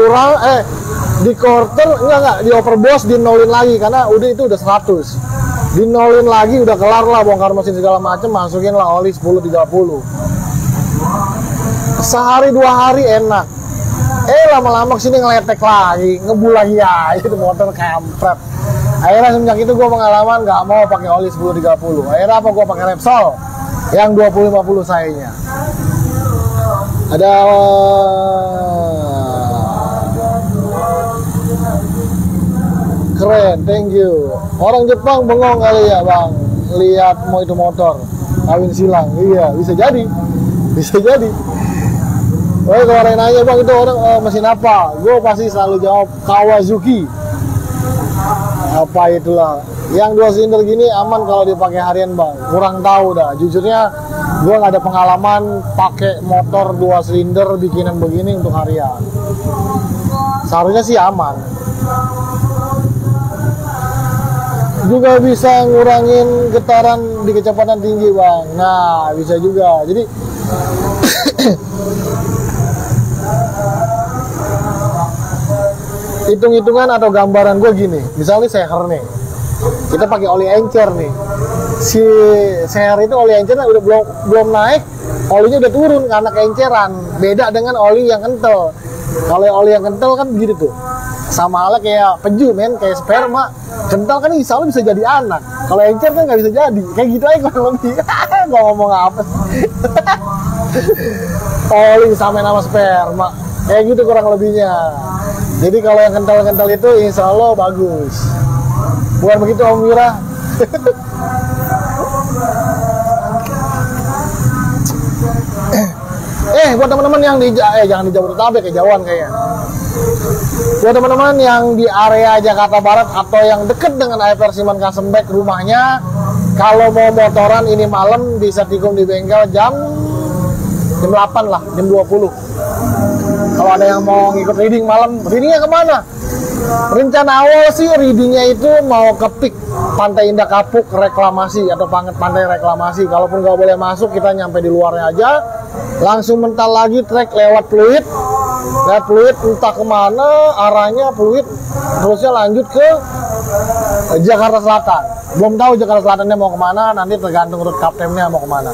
di quarter enggak di overboss, di nolin lagi karena itu udah 100. Di nolin lagi udah kelar lah bongkar mesin segala macem, masukin lah oli 1030. Sehari 2 hari enak, lama-lama kesini ngeletek lagi, ngebul lagi ya, itu motor kampret. Akhirnya semenjak itu gue pengalaman nggak mau pakai oli 1030. Akhirnya apa, gue pakai Repsol yang 20-50 sayanya. Ada keren, thank you. Orang Jepang bengong kali ya bang, lihat mau itu motor kawin silang. Iya, bisa jadi. Kalau orang nanya bang itu orang mesin apa, gue pasti selalu jawab Kawasaki. Apa itulah Yang 2 silinder gini aman kalau dipakai harian bang. Kurang tahu dah. Jujurnya gue nggak ada pengalaman pakai motor 2 silinder bikinan begini untuk harian. Seharusnya sih aman. Juga bisa ngurangin getaran di kecepatan tinggi bang. Nah bisa juga. Jadi hitung-hitungan atau gambaran gue gini. Misalnya seher nih, kita pakai oli encer nih. Si seher itu oli encernya udah belum naik, olinya udah turun karena keenceran. Beda dengan oli yang kental. Kalau oli yang kental kan gitu tuh, sama halnya kayak peju men, kayak sperma. Kental kan insya Allah bisa jadi anak. Kalau encer kan nggak bisa jadi. Kayak gitu aja kurang lebih. Gak ngomong apa sih. Oli sama nama sperma. Kayak gitu kurang lebihnya. Jadi kalau yang kental-kental itu insya Allah bagus. Bukan begitu Om Wira? Buat teman-teman yang di jangan di Jabodetabek, kejauhan kayaknya. Buat teman-teman yang di area Jakarta Barat atau yang deket dengan AFR Siman Kasembek rumahnya, kalau mau motoran ini malam bisa tikung di bengkel jam 8 lah, jam 20. Kalau ada yang mau ngikut reading malam, readingnya kemana? Rencana awal sih readingnya itu mau ke PIK Pantai Indah Kapuk reklamasi atau pantai reklamasi. Kalaupun nggak boleh masuk, kita nyampe di luarnya aja, langsung mental lagi trek lewat fluid entah kemana arahnya fluid, terusnya lanjut ke Jakarta Selatan. Belum tahu Jakarta Selatannya mau kemana, nanti tergantung rute kaptennya mau kemana.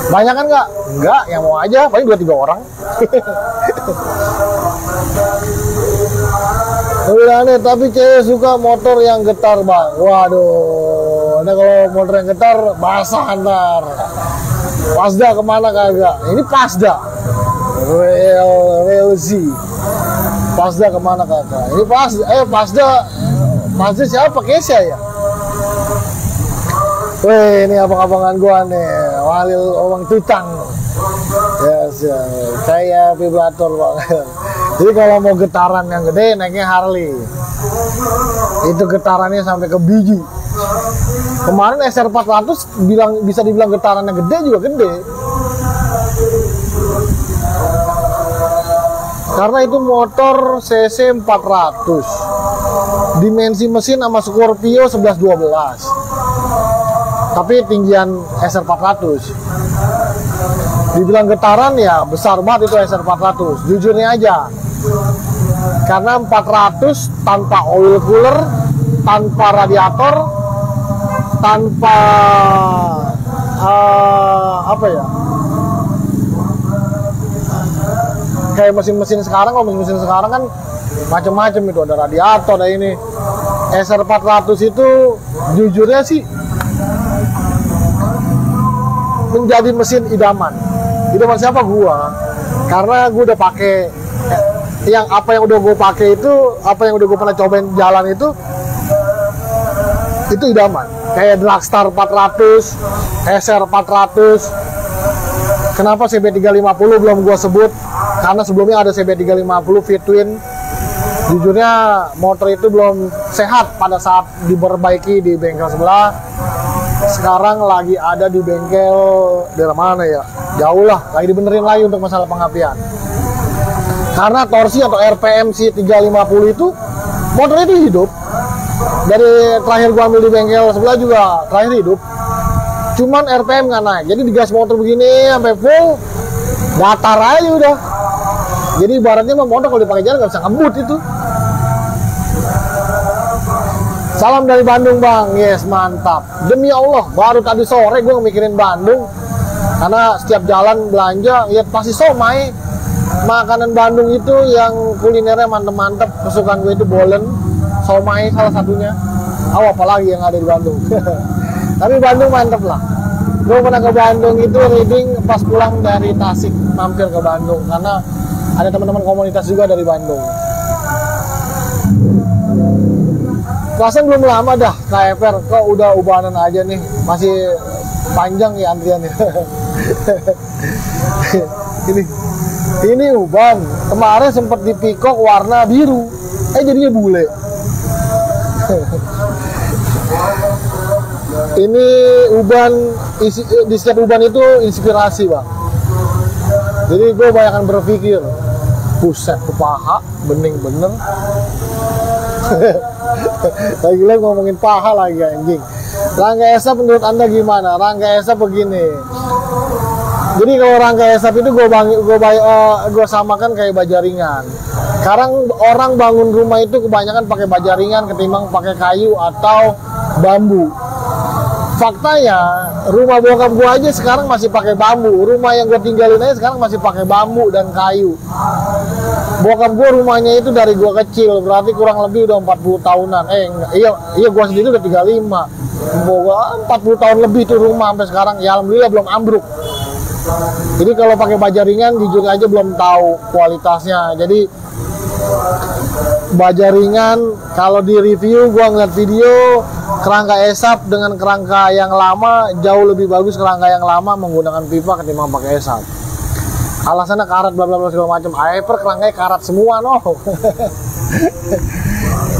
Banyak kan nggak? Nggak, yang mau aja, paling 2-3 orang. Udah nih, tapi cewek suka motor yang getar bang. Waduh, nah kalau motor yang getar basah ntar. Pasda kemana kagak? Ini Pasda WLC. Pasda kemana kagak? Ini Pasda siapa? Kesya ya? Wih, ini abang-abangan gua nih, Walil Omang Tutang. Yes, ya. Kayak vibrator banget. Jadi kalau mau getaran yang gede, naiknya Harley. Itu getarannya sampai ke biji. Kemarin SR400 bisa dibilang getaran yang gede juga gede. Karena itu motor CC 400. Dimensi mesin sama Scorpio 11-12. Tapi tinggian SR400. Dibilang getaran ya besar banget itu SR400. Jujurnya aja. Karena 400 tanpa oil cooler, tanpa radiator, tanpa apa ya, kayak mesin-mesin sekarang. Kalau mesin sekarang kan macam-macam itu, ada radiator, ada ini. SR400 itu jujurnya sih menjadi mesin idaman siapa? Gua. Karena gua udah pakai yang udah gue pakai itu, apa yang udah gue pernah cobain jalan itu idaman. Kayak Dragstar 400, SR 400. Kenapa CB350 belum gue sebut? Karena sebelumnya ada CB350 V-Twin. Jujurnya motor itu belum sehat pada saat diperbaiki di bengkel sebelah. Sekarang lagi ada di bengkel daerah mana ya? Jauh lah, lagi dibenerin lagi untuk masalah pengapian. Karena torsi atau RPM si 350 itu motor itu hidup. Dari terakhir gua ambil di bengkel sebelah juga terakhir hidup. Cuman RPM nggak naik. Jadi digas motor begini sampai full, datar aja udah. Jadi ibaratnya motor kalau dipakai jalan nggak bisa ngebut itu. Salam dari Bandung bang, yes mantap. Demi Allah, baru tadi sore gue mikirin Bandung. Karena setiap jalan belanja, ya pasti somai. Makanan Bandung itu yang kulinernya mantep-mantep. Kesukaan gue itu bolen, somai salah satunya. Apalagi yang ada di Bandung. Tapi Bandung mantep lah. Gue pernah ke Bandung itu reading pas pulang dari Tasik, mampir ke Bandung. Karena ada teman-teman komunitas juga dari Bandung. Kelasnya belum lama dah KFR, kok udah ubanan aja nih, masih panjang ya antriannya. ini uban, kemarin sempat dipikok warna biru, jadinya bule. Ini uban, di setiap uban itu inspirasi, Bang. Jadi gue banyak berpikir, buset ke paha, bening bener. Lagi-lagi ngomongin paha lagi anjing. Rangka esap menurut Anda gimana? Rangka esap begini. Jadi kalau rangka esap itu gue samakan kayak baja ringan. Sekarang orang bangun rumah itu kebanyakan pakai baja ringan ketimbang pakai kayu atau bambu. Faktanya rumah bokap gue aja sekarang masih pakai bambu. Rumah yang gue tinggalin aja sekarang masih pakai bambu dan kayu. Bokap gue rumahnya itu dari gue kecil, berarti kurang lebih udah 40 tahunan. Iya gue sendiri udah 35. Gue 40 tahun lebih tuh rumah sampai sekarang. Ya alhamdulillah belum ambruk. Jadi kalau pakai baja ringan jujur aja belum tahu kualitasnya. Jadi baja ringan kalau di review gue ngeliat video kerangka esap dengan kerangka yang lama jauh lebih bagus. Kerangka yang lama menggunakan pipa ketimbang pakai esap. Alasannya karat bla bla bla segala macam. Hyper kerangkanya karat semua no.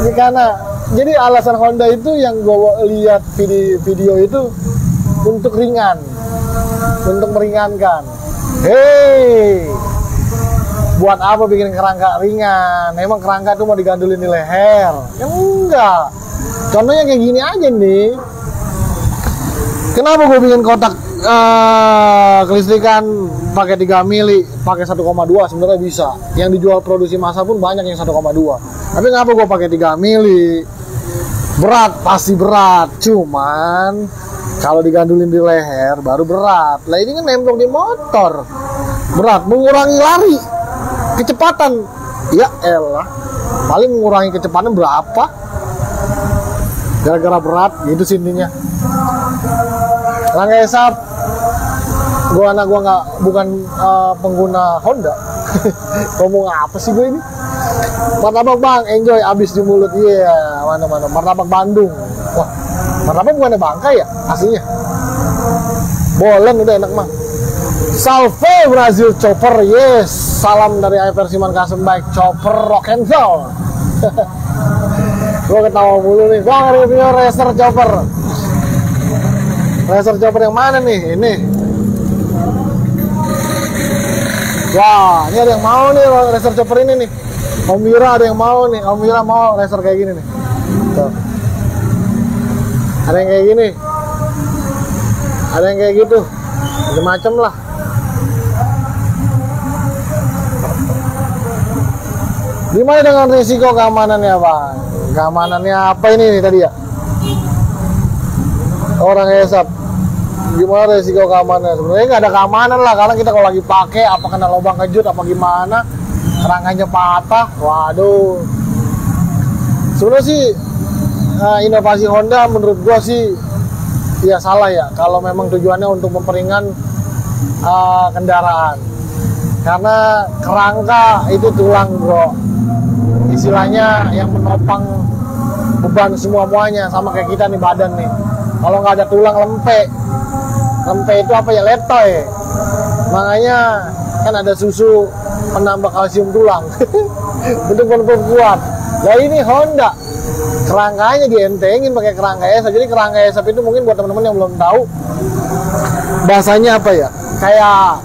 Ini karena jadi alasan Honda itu yang gue lihat video itu untuk ringan, untuk meringankan. Hei, buat apa bikin kerangka ringan? Emang kerangka itu mau digandulin di leher? Ya enggak. Contohnya kayak gini aja nih. Kenapa gue bikin kotak kelistrikan pakai 3 mili, pakai 1,2 sebenarnya bisa. Yang dijual produksi massa pun banyak yang 1,2. Tapi kenapa gue pakai 3 mili? Berat, pasti berat. Cuman kalau digandulin di leher baru berat. Lah ini kan nempel di motor. Berat, mengurangi lari. Kecepatan. Ya elah. Paling mengurangi kecepatan berapa? Gara-gara berat gitu sih intinya. Rangka esap, gua bukan pengguna Honda. Ngomong apa sih gue ini? Martabak Bang, enjoy abis di mulut. Iya, mana-mana. Martabak Bandung. Wah, martabak bukannya Bangka ya aslinya? Bolen udah enak mah. Salve Brazil Chopper, yes. Salam dari Iver Siman Custom Bike Chopper Rock and Roll. Gue ketawa mulu nih. Bang, review Racer Chopper. Racer Chopper yang mana nih? Ini. Wah, ini ada yang mau nih Racer Chopper ini nih. Om Mira ada yang mau nih. Om Mira mau Racer kayak gini nih. Tuh. Ada yang kayak gini. Ada yang kayak gitu. Macam-macam lah. Gimana dengan risiko keamanannya, Bang? Keamanannya apa ini nih tadi ya? Orang esap. Gimana resiko keamanan? Sebenarnya nggak ada keamanan lah, karena kita kalau lagi pakai apa kena lubang kejut apa gimana, kerangkanya patah, waduh. Sebenarnya sih inovasi Honda menurut gua sih ya salah ya kalau memang tujuannya untuk memperingan kendaraan. Karena kerangka itu tulang, bro. Istilahnya yang menopang beban semuanya, sama kayak kita nih badan nih. Kalau nggak ada tulang lempe itu apa ya, letoy. Makanya kan ada susu penambah kalsium tulang untuk memperkuat. Nah ini Honda kerangkanya dientengin pakai kerangka esap. Jadi kerangka esap itu mungkin buat teman-teman yang belum tahu bahasanya apa ya, kayak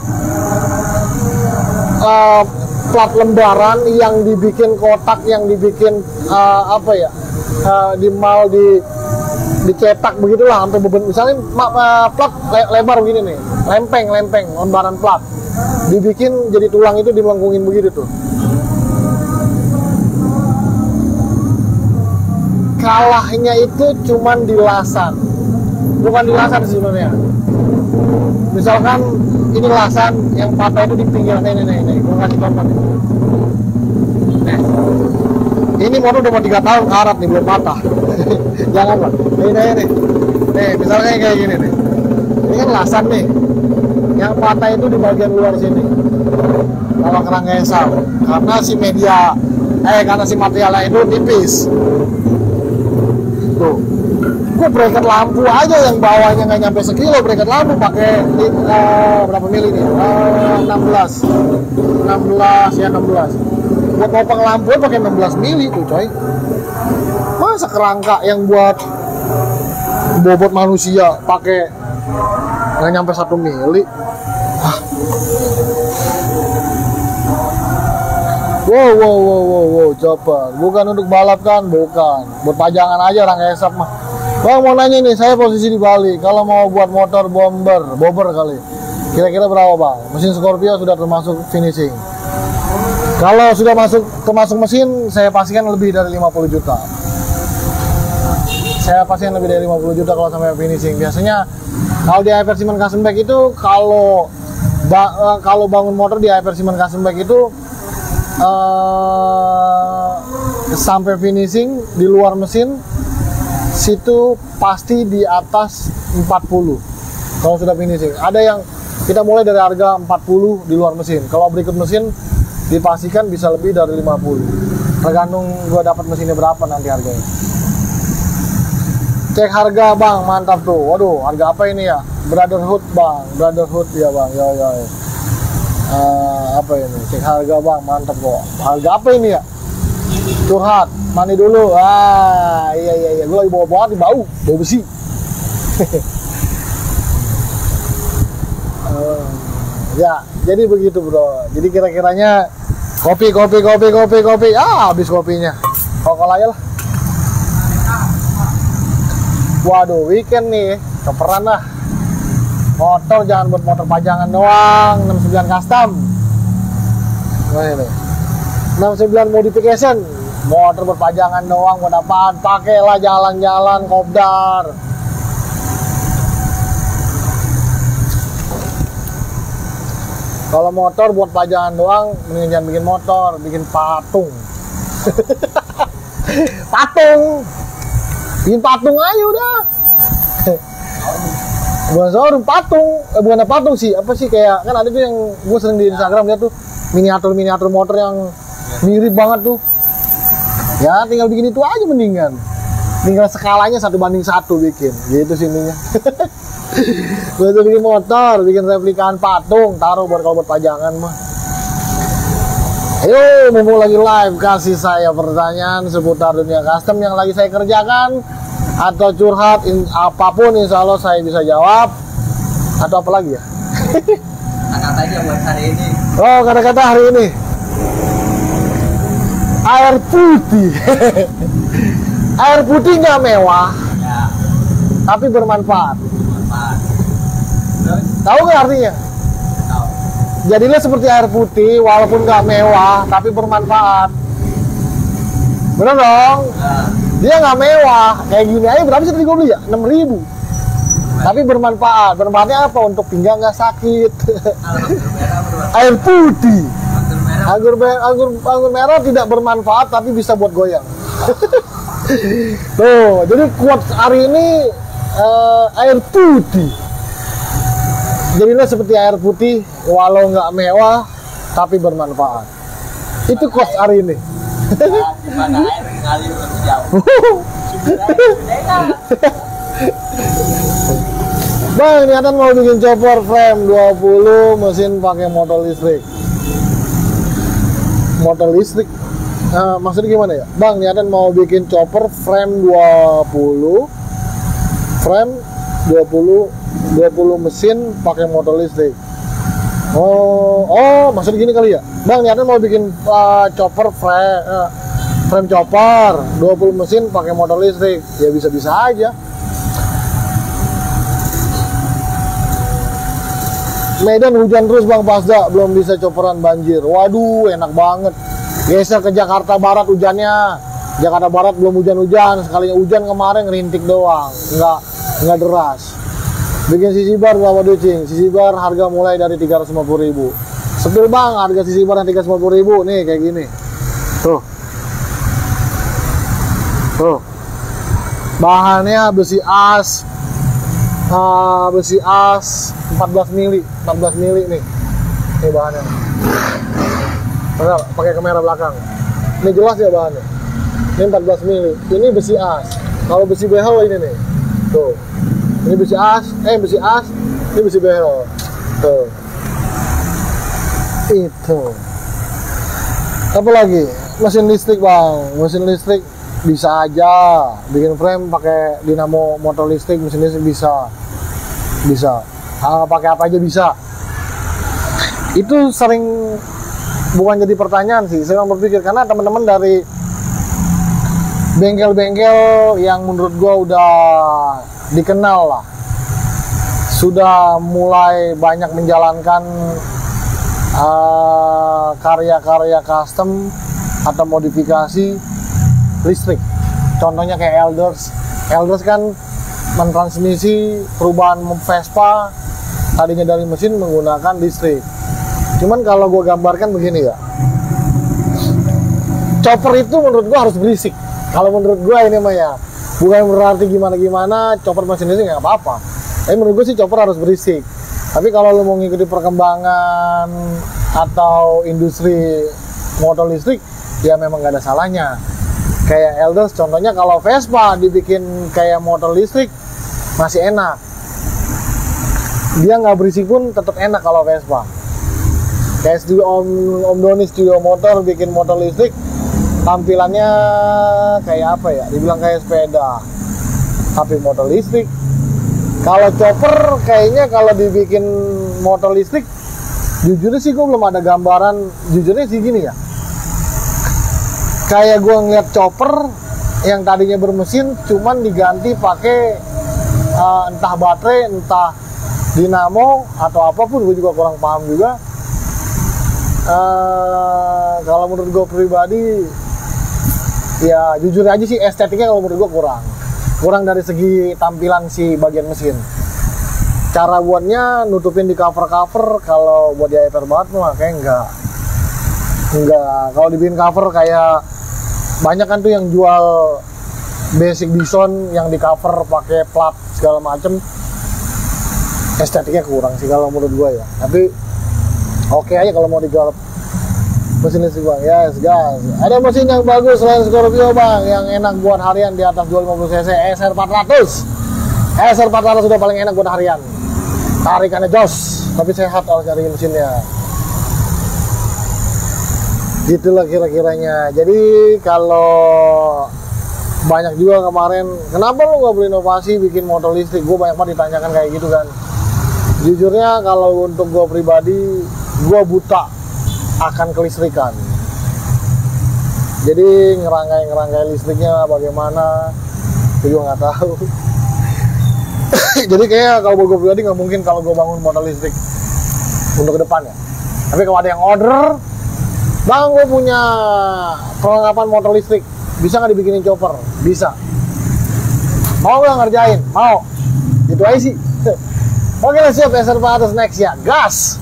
plat lembaran yang dibikin kotak, yang dibikin apa ya, dicetak begitulah sampai beban. Misalnya plat lebar begini nih, lempeng lembaran plat dibikin jadi tulang, itu dimelengkungin begitu tuh. Kalahnya itu cuman di lasan, bukan di lasan sebenarnya. Misalkan ini lasan yang patah itu di pinggir nih, gue kasih contoh nih. Nih, ini motor udah mau 3 tahun karat nih, belum patah. Jangan lah, nih, misalnya kayak gini nih. Ini kan lasan nih, yang patah itu di bagian luar sini. Kalau kerangka esap, karena si materialnya itu tipis. Tuh, gue bracket lampu aja yang bawahnya nggak nyampe sekilo, bracket lampu pakai berapa mili nih? 16 ya, 16. Buat popang lampu pakai 16 mili tuh coy. Masa kerangka yang buat bobot manusia pakai nggak nyampe 1 mili. Wow, chopper. Bukan untuk balap kan? Bukan. Buat pajangan aja orang esap mah. Bang mau nanya nih, saya posisi di Bali. Kalau mau buat motor bobber kali. Kira-kira berapa bang? Mesin Scorpio sudah termasuk finishing. Kalau sudah termasuk mesin, saya pastikan lebih dari 50 juta. Saya pastikan lebih dari 50 juta kalau sampai finishing. Biasanya kalau di Hyper Siman Custom Bike itu kalau bangun motor di Hyper Siman Custom Bike itu sampai finishing di luar mesin situ pasti di atas 40 kalau sudah finishing. Ada yang kita mulai dari harga 40 di luar mesin. Kalau berikut mesin dipastikan bisa lebih dari 50, tergantung gua dapat mesinnya berapa nanti harganya. Cek harga bang, mantap tuh. Waduh, harga apa ini ya? Brotherhood bang, Brotherhood ya bang. Yo. Apa ini? Cek harga bang, mantap kok. Harga apa ini ya? Curhat, mandi dulu. Iya. Gue lagi bawa di bau besi. Ya, jadi begitu bro. Jadi kira-kiranya kopi. Habis kopinya. Kokol aja lah. Waduh, weekend nih, keperan lah. Motor jangan buat motor pajangan doang. 69 custom. Nah ini 69 modification. Motor berpajangan doang buat apaan? Pakailah jalan-jalan kopdar. Kalau motor buat pajangan doang, mending jangan bikin motor, bikin patung. Bikin patung aja udah. Bukan showroom, patung. Bukan patung sih, apa sih kayak kan ada tuh yang gue sering di Instagram lihat tuh miniatur motor yang mirip banget tuh. Ya tinggal bikin itu aja mendingan. Tinggal skalanya 1:1 bikin, gitu sih intinya. Gue tuh bikin motor, bikin replikaan patung, taruh buat pajangan mah. Ayo, mumpung lagi live, kasih saya pertanyaan seputar dunia custom yang lagi saya kerjakan, atau curhat, apapun insya Allah saya bisa jawab. Atau apa lagi ya? Kata-kata aja buat hari ini. Oh, kata-kata hari ini. Air putih. Air putih nggak mewah, Ya, tapi bermanfaat. bermanfaat. Terus, Tahu nggak artinya? tahu. Jadilah seperti air putih, walaupun nggak mewah, tapi bermanfaat. Bener dong? Nah, Dia nggak mewah, kayak gini aja berapa sih tadi gue beli ya? 6.000. Tapi bermanfaat. Bermanfaatnya apa? Untuk pinggang nggak sakit. kalau anggur merah bermanfaat. Air putih. Anggur merah Anggur merah tidak bermanfaat, tapi bisa buat goyang. Tuh, jadi quotes hari ini air putih. Jadilah seperti air putih, walau nggak mewah, tapi bermanfaat. Itu quotes hari ini. di mana air ngalir lebih jauh. Bang, niatan mau bikin chopper frame 20 mesin pakai motor listrik. Motor listrik? Maksudnya gimana ya? Bang, niatan mau bikin chopper frame 20 mesin pakai motor listrik. Oh, maksudnya gini kali ya? Bang, niatan mau bikin chopper frame chopper 20 mesin pakai motor listrik. Ya bisa-bisa aja. Medan hujan terus Bang Pasda, belum bisa chopperan banjir. Waduh, enak banget. Geser ke Jakarta Barat hujannya. Jakarta Barat belum hujan-hujan, sekalinya hujan kemarin ngerintik doang, nggak deras. Bikin sisi bar berapa ducing? Sisi bar harga mulai dari 350.000. Sepil Bang, harga sisi bar yang 350.000 nih kayak gini. Tuh. Bahannya besi as. 14 mili nih. Ini bahannya. Benar, pakai kamera belakang. Ini jelas ya bahannya. Ini 14 mili. Ini besi as. Kalau besi behel ini nih. Tuh. Ini besi as, ini besi behel. Tuh. Itu. Apa lagi? Mesin listrik Bang. Mesin listrik bisa aja bikin frame pakai dinamo motor listrik, mesin listrik bisa pakai apa aja bisa. Itu sering bukan jadi pertanyaan sih, saya berpikir karena teman-teman dari bengkel-bengkel yang menurut gua udah dikenal lah, sudah mulai banyak menjalankan karya-karya custom atau modifikasi listrik. Contohnya kayak Elders kan mentransmisi perubahan Vespa tadinya dari mesin menggunakan listrik. Cuman kalau gue gambarkan begini ya, chopper itu menurut gue harus berisik. Kalau menurut gue ini mah ya, bukan berarti gimana-gimana chopper mesin listrik nggak apa-apa. Tapi menurut gue sih chopper harus berisik. Tapi kalau lo mau ngikuti perkembangan atau industri motor listrik, ya memang nggak ada salahnya. Kayak Elders contohnya, kalau Vespa dibikin kayak motor listrik masih enak. Dia nggak berisik pun tetap enak kalau Vespa. Kayak Om Doni Studio Motor bikin motor listrik, tampilannya kayak apa ya? Dibilang kayak sepeda, tapi motor listrik. Kalau chopper kayaknya kalau dibikin motor listrik, jujurnya sih gue belum ada gambaran. Jujurnya sih gini ya, kayak gue ngeliat chopper yang tadinya bermesin cuman diganti pakai entah baterai, entah dinamo atau apapun, gue juga kurang paham juga. Kalau menurut gue pribadi ya jujur aja sih, estetiknya kalau menurut gue kurang dari segi tampilan si bagian mesin. Cara buatnya nutupin di cover kalau buat di hyper banget mah kayak enggak. Kalau dibikin cover kayak banyak kan tuh yang jual basic bison yang di cover pakai plat segala macem, estetiknya kurang sih kalau menurut gue ya. Tapi oke aja kalau mau dijual mesin listrik bang. Yes guys, ada mesin yang bagus selain Scorpio bang, yang enak buat harian di atas 250 cc, SR400 sudah paling enak buat harian, tarikannya jos tapi sehat kalau cari mesinnya. Gitulah kira-kiranya. Jadi kalau banyak juga kemarin, kenapa lu nggak berinovasi bikin motor listrik, gue banyak banget ditanyakan kayak gitu kan. Jujurnya kalau untuk gue pribadi, gue buta akan kelistrikan. Jadi ngerangkai listriknya bagaimana, gue juga nggak tahu. Jadi kayak kalau gue pribadi nggak mungkin kalau gue bangun motor listrik untuk ke depan ya. Tapi kalau ada yang order, bang gue punya perlengkapan motor listrik, bisa nggak dibikinin chopper? Bisa. Mau nggak ngerjain? Mau. Gitu aja sih. Oke siap, SR400 next ya, gas.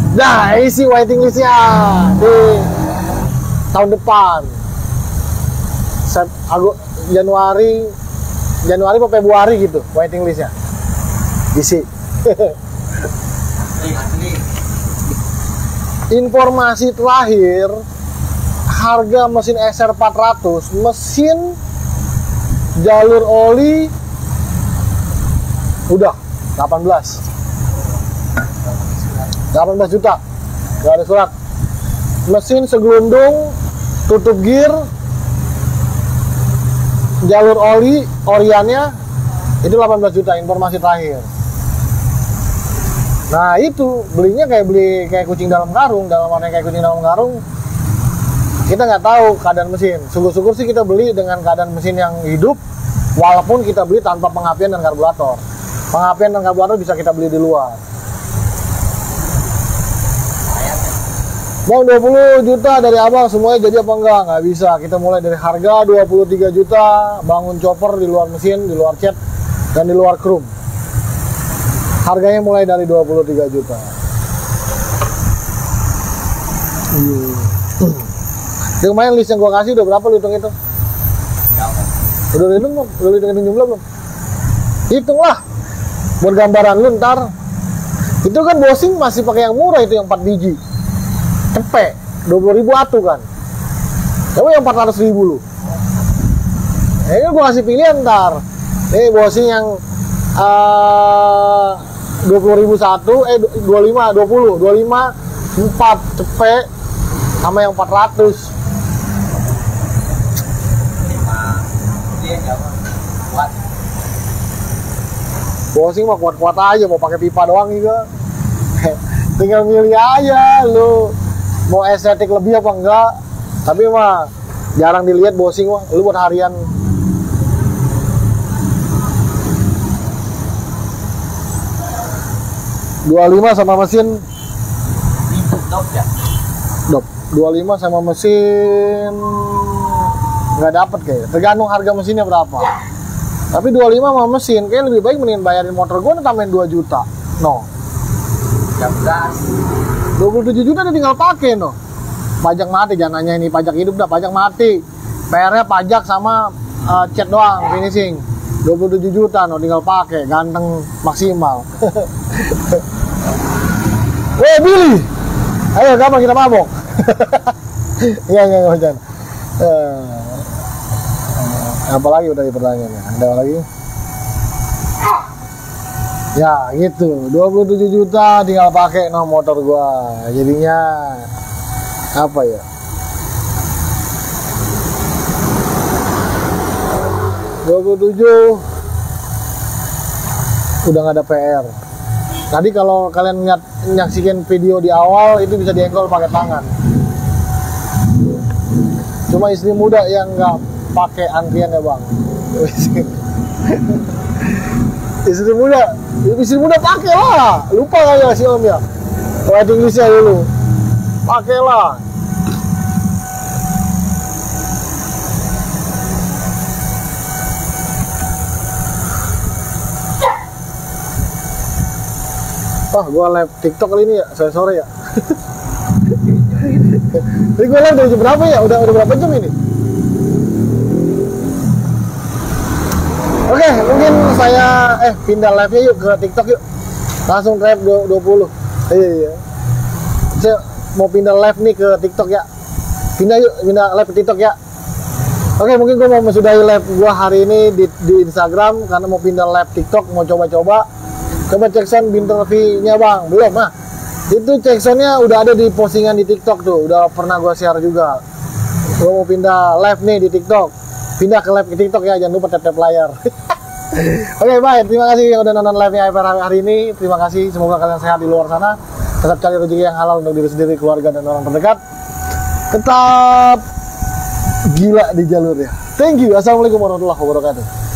Nah isi waiting listnya di tahun depan, Januari atau Februari gitu waiting listnya isi. Informasi terakhir, harga mesin SR400, mesin jalur oli udah 18 juta, gak ada surat. Mesin segelundung, tutup gear, jalur oli, oriannya itu 18 juta, informasi terakhir. Nah itu belinya kayak kucing dalam karung. Dalam artinya kayak kucing dalam karung, kita nggak tahu keadaan mesin. Syukur-syukur sih kita beli dengan keadaan mesin yang hidup, walaupun kita beli tanpa pengapian dan karburator. Pengapian dan karburator bisa kita beli di luar. Bang 20 juta dari abang semuanya jadi apa enggak? Nggak bisa, kita mulai dari harga 23 juta, bangun chopper di luar mesin, di luar cat, dan di luar krum. Harganya mulai dari 23 juta. Yang main list yang gua kasih udah berapa lu hitung itu? Udah hitung belum? Udah hitung jumlah belum? Hitung lah, buat gambaran lu ntar. Itu kan Bossing masih pakai yang murah itu, yang 4 biji. Cepet, 20.000 atuh kan. Coba yang 400.000 lu. Ini gue kasih pilihan ntar. Nih Bossing yang 20.000 satu, 25, 4 cepet, sama yang 400. Bosing mah kuat-kuat aja, mau pakai pipa doang juga. Tinggal milih aja lu mau estetik lebih apa enggak. Tapi mah jarang dilihat bosing mah, lu buat harian. ...25 sama mesin Dop ya. Dop, 25 sama mesin nggak dapet kayak, tergantung harga mesinnya berapa. Tapi 25 sama mesin kayak lebih baik mending bayarin motor gue tambahin 2 juta. No. Jam gas. 27 juta dia tinggal pakai no. Pajak mati, jangan nanya ini pajak hidup dah, pajak mati. PR-nya pajak sama cat doang, finishing. 27 juta no, tinggal pakai, ganteng maksimal. Weh Billy, ayo kapan kita mabok? Enggak hujan. Apalagi udah di pertanyaannya, ada apa lagi? Ya gitu, 27 juta tinggal pakai no motor gua. Jadinya apa ya? ...27 udah nggak ada PR. Tadi kalau kalian nyaksikan video di awal itu bisa diengkol pakai tangan. Cuma istri muda yang nggak pakai antrian ya bang. istri muda pakai lah. Lupa kayak si om ya. Writing Inggrisnya dulu. Pakailah. Wah, gua live TikTok kali ini ya, sore ya. Jadi gua live dari jam berapa ya? Udah berapa jam ini? Oke, mungkin saya pindah live-nya yuk ke TikTok yuk. Langsung live 20. Iya. Saya mau pindah live nih ke TikTok ya. Pindah live ke TikTok ya. Oke, mungkin gua mau mensudahi live gua hari ini di Instagram karena mau pindah live TikTok, mau coba-coba. Coba cek sound Binter V-nya bang, belum? Nah, itu cek soundnya udah ada di postingan di TikTok tuh, udah pernah gue share juga. Gue mau pindah live nih di TikTok, pindah ke live ke TikTok ya, jangan lupa tap layar. Oke, baik, terima kasih yang udah nonton live-nya IPR hari ini. Terima kasih, semoga kalian sehat di luar sana. Tetap cari rezeki yang halal untuk diri sendiri, keluarga dan orang terdekat. Tetap gila di jalurnya. Thank you, assalamualaikum warahmatullahi wabarakatuh.